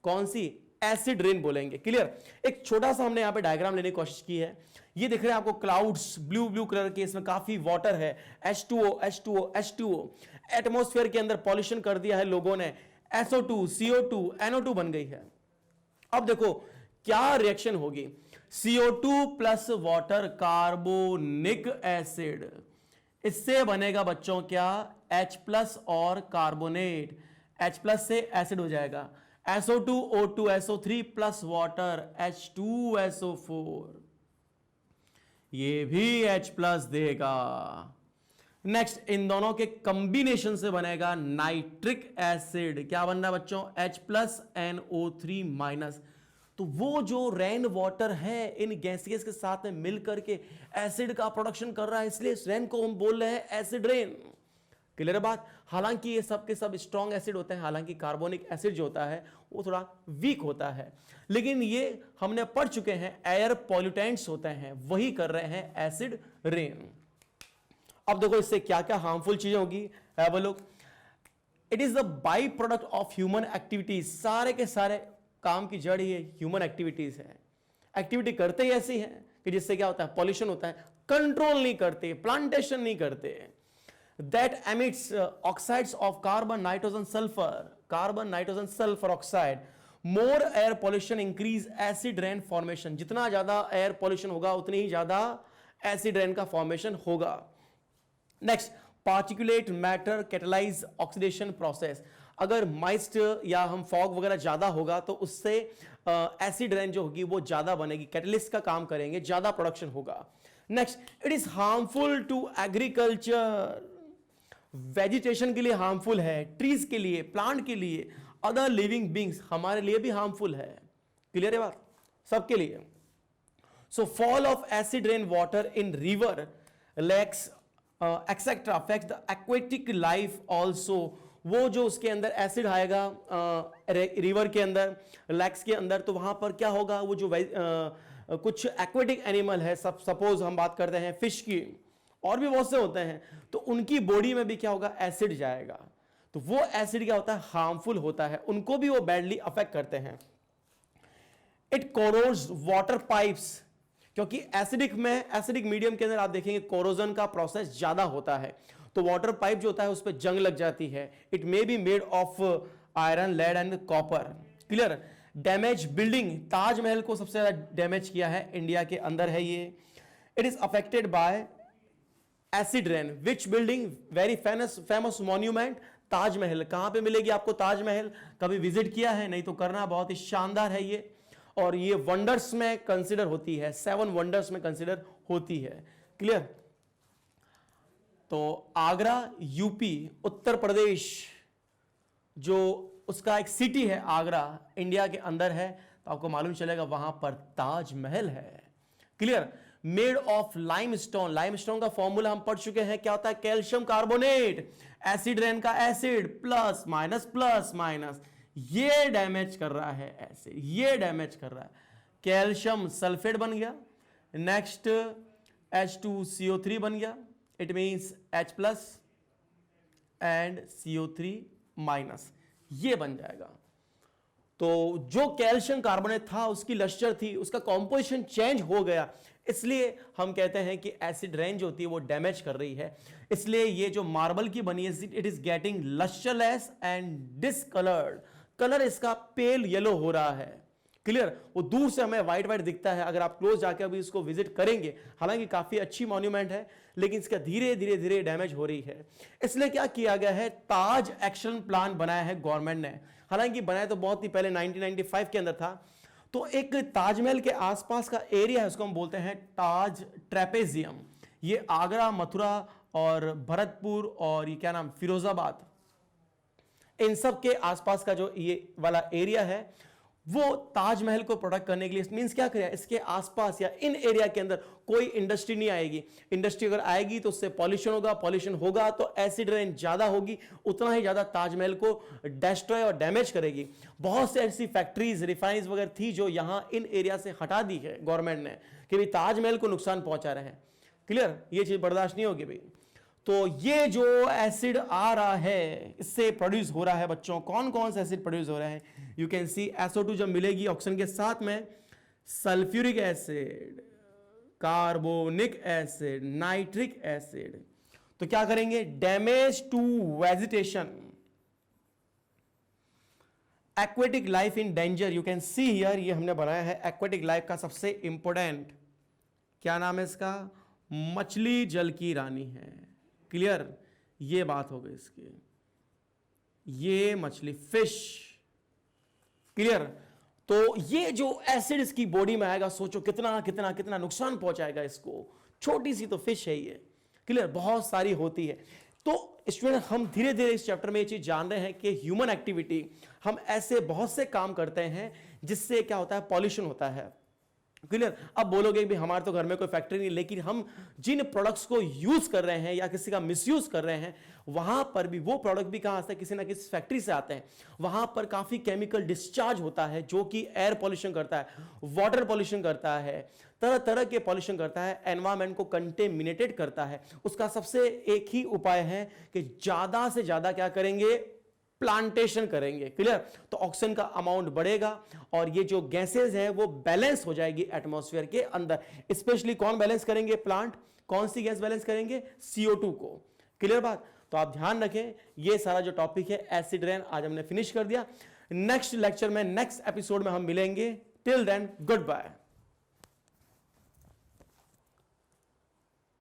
S1: कौन सी, एसिड रेन बोलेंगे, क्लियर। एक छोटा सा हमने यहां पे डायग्राम लेने की कोशिश की है। ये दिख रहे हैं आपको क्लाउड्स, ब्लू ब्लू कलर के, इसमें काफी वाटर है, H2O, H2O, H2O। एटमॉस्फेयर के अंदर पॉल्यूशन कर दिया है लोगों ने, SO2, CO2, NO2 बन गई है। अब देखो क्या रिएक्शन होगी, CO2 plus water, carbonic acid, इससे बनेगा बच्चों क्या, H प्लस और कार्बोनेट, H प्लस से एसिड हो जाएगा, SO2, O2, SO3 plus water, H2SO4, ये भी H प्लस देगा। नेक्स्ट, इन दोनों के कॉम्बिनेशन से बनेगा नाइट्रिक एसिड, क्या बन रहा है बच्चों, H प्लस NO3 माइनस। तो वो जो रेन वाटर है इन गैसेस के साथ में मिलकर के एसिड का प्रोडक्शन कर रहा है, इसलिए इस रेन को हम बोल रहे हैं एसिड रेन, क्लियर बात। हालांकि ये सब के सब स्ट्रॉन्ग एसिड होते हैं, हालांकि कार्बोनिक एसिड जो होता है वो थोड़ा वीक होता है, लेकिन ये हमने पढ़ चुके हैं एयर पॉल्यूटेंट्स होते हैं, वही कर रहे हैं एसिड रेन। अब देखो इससे क्या क्या हार्मफुल चीजें होगी, वो लोग it is the by product of human activities, सारे के सारे काम की जड़ ही ह्यूमन एक्टिविटीज है। एक्टिविटी करते ही ऐसी है कि जिससे क्या होता है, पॉल्यूशन होता है, कंट्रोल नहीं करते, प्लांटेशन नहीं करते, that emits oxides of carbon nitrogen sulphur, carbon nitrogen sulphur oxide, more air pollution increase acid rain formation, जितना ज्यादा एयर पॉल्यूशन होगा उतनी ही ज्यादा एसिड रेन का फॉर्मेशन होगा। Next, particulate matter catalyse oxidation process, अगर माइस्ट या हम फॉग वगैरह ज्यादा होगा तो उससे एसिड रेन जो होगी वो ज्यादा बनेगी, कैटलिस्ट का काम करेंगे, ज्यादा प्रोडक्शन होगा। Next, it is harmful to agriculture, vegetation के लिए हार्मफुल है, ट्रीज के लिए, प्लांट के लिए, अदर लिविंग बींग्स, हमारे लिए भी हार्मफुल है। क्लियर है बात, सबके लिए। So fall of acid rain water in river, lakes etcetera affect the aquatic life also, वो जो उसके अंदर एसिड आएगा रिवर के अंदर, लेक्स के अंदर, तो वहां पर क्या होगा, वो जो कुछ एक्वेटिक एनिमल है, सपोज हम बात करते हैं फिश की, और भी बहुत से होते हैं, तो उनकी बॉडी में भी क्या होगा, एसिड जाएगा, तो वो एसिड क्या होता है, हार्मफुल होता है, उनको भी वो बैडली अफेक्ट करते हैं। इट कोरोड्स वाटर पाइप्स, क्योंकि एसिडिक मीडियम के अंदर आप देखेंगे कोरोजन का प्रोसेस ज्यादा होता है, तो वाटर पाइप जो होता है उस पर जंग लग जाती है। It may be made of iron, lead and copper. Clear. Damage building, Taj Mahal को सबसे ज्यादा डैमेज किया है, इंडिया के अंदर है ये। It is affected by acid rain, which building, very famous monument Taj Mahal. कहां पे मिलेगी आपको ताजमहल, कभी विजिट किया है, नहीं तो करना, बहुत ही शानदार है ये, और ये वंडर्स में कंसिडर होती है, 7 वंडर्स में कंसिडर होती है। क्लियर। तो आगरा यूपी उत्तर प्रदेश, जो उसका एक सिटी है आगरा, इंडिया के अंदर है, तो आपको मालूम चलेगा वहां पर ताजमहल है। Clear. Made of limestone, limestone का फॉर्मूला हम पढ़ चुके हैं, क्या होता है, कैल्शियम कार्बोनेट, एसिड रेन का एसिड, प्लस माइनस, ये डैमेज कर रहा है एसिड, ये डैमेज कर रहा है, कैल्शियम सल्फेट बन गया, नेक्स्ट H2CO3 बन गया, it means H plus and CO3 minus, ये बन जाएगा। तो जो कैल्शियम कार्बोनेट था उसकी लश्चर थी, उसका कॉम्पोजिशन चेंज हो गया, इसलिए हम कहते हैं कि एसिड रेन जो होती है वो डैमेज कर रही है। इसलिए ये जो मार्बल की बनी है, it is getting lustreless and discoloured, colour इसका पेल येलो हो रहा है। क्लियर। वो दूर से हमें व्हाइट दिखता है, अगर आप क्लोज जाके अभी इसको विजिट करेंगे, हालांकि काफी अच्छी मॉन्यूमेंट है, लेकिन इसका धीरे धीरे डैमेज हो रही है। इसलिए क्या किया गया है, ताज एक्शन प्लान बनाया है गवर्नमेंट ने, हालांकि बनाया तो बहुत ही पहले 1995 के अंदर था। तो एक ताजमहल के आसपास का एरिया है, उसको हम बोलते हैं ताज ट्रेपेजियम। ये आगरा, मथुरा और भरतपुर और ये क्या नाम, फिरोजाबाद, इन सब के आसपास का जो ये वाला एरिया है, वो ताजमहल को प्रोटेक्ट करने के लिए, मींस क्या करें, इसके आसपास या इन एरिया के अंदर कोई इंडस्ट्री नहीं आएगी। इंडस्ट्री अगर आएगी तो उससे पॉल्यूशन होगा तो एसिड रेन ज्यादा होगी, उतना ही ज्यादा ताजमहल को डिस्ट्रॉय और डैमेज करेगी। बहुत से ऐसी फैक्ट्रीज, रिफाइनरीज वगैरह थी जो यहां इन एरिया से हटा दी है गवर्नमेंट ने, कि भाई ताजमहल को नुकसान पहुंचा रहे हैं। क्लियर। ये चीज बर्दाश्त नहीं होगी भाई। तो ये जो एसिड आ रहा है, इससे प्रोड्यूस हो रहा है बच्चों, कौन कौन सा एसिड प्रोड्यूस हो रहा है, यू कैन सी SO2 जब मिलेगी ऑक्सीजन के साथ में, sulphuric acid, carbonic acid, nitric acid, तो क्या करेंगे, damage to vegetation, aquatic life in danger. You can see here, ये हमने बनाया है एक्वेटिक लाइफ का सबसे इंपोर्टेंट, क्या नाम है इसका, मछली जल की रानी है। क्लियर। ये बात हो गई इसकी, ये मछली, फिश। क्लियर। तो ये जो एसिड इसकी बॉडी में आएगा, सोचो कितना कितना कितना नुकसान पहुंचाएगा इसको, छोटी सी तो फिश है ये। क्लियर। बहुत सारी होती है। तो स्टूडेंट, हम धीरे धीरे इस चैप्टर में ये चीज जान रहे हैं कि ह्यूमन एक्टिविटी, हम ऐसे बहुत से काम करते हैं जिससे क्या होता है, पॉल्यूशन होता है। क्लियर। अब बोलोगे भी हमारे तो घर में कोई फैक्ट्री नहीं, लेकिन हम जिन प्रोडक्ट्स को यूज कर रहे हैं या किसी का मिसयूज कर रहे हैं, वहां पर भी वो प्रोडक्ट भी कहां से, किसी ना किसी फैक्ट्री से आते हैं। वहां पर काफी केमिकल डिस्चार्ज होता है जो कि एयर पॉल्यूशन करता है, वाटर पॉल्यूशन करता है, तरह तरह के पॉल्यूशन करता है, एनवायरमेंट को कंटेमिनेटेड करता है। उसका सबसे एक ही उपाय है कि ज्यादा से ज्यादा क्या करेंगे, प्लांटेशन करेंगे। क्लियर? तो ऑक्सीजन का अमाउंट बढ़ेगा और ये जो गैसेज है वो बैलेंस हो जाएगी एटमॉस्फेयर के अंदर। स्पेशली कौन बैलेंस करेंगे? प्लांट। कौन सी गैस बैलेंस करेंगे? CO2 को। क्लियर बात? तो आप ध्यान रखें, ये सारा जो टॉपिक है एसिड रेन आज हमने फिनिश कर दिया। नेक्स्ट लेक्चर में, नेक्स्ट एपिसोड में हम मिलेंगे। Till then, good bye.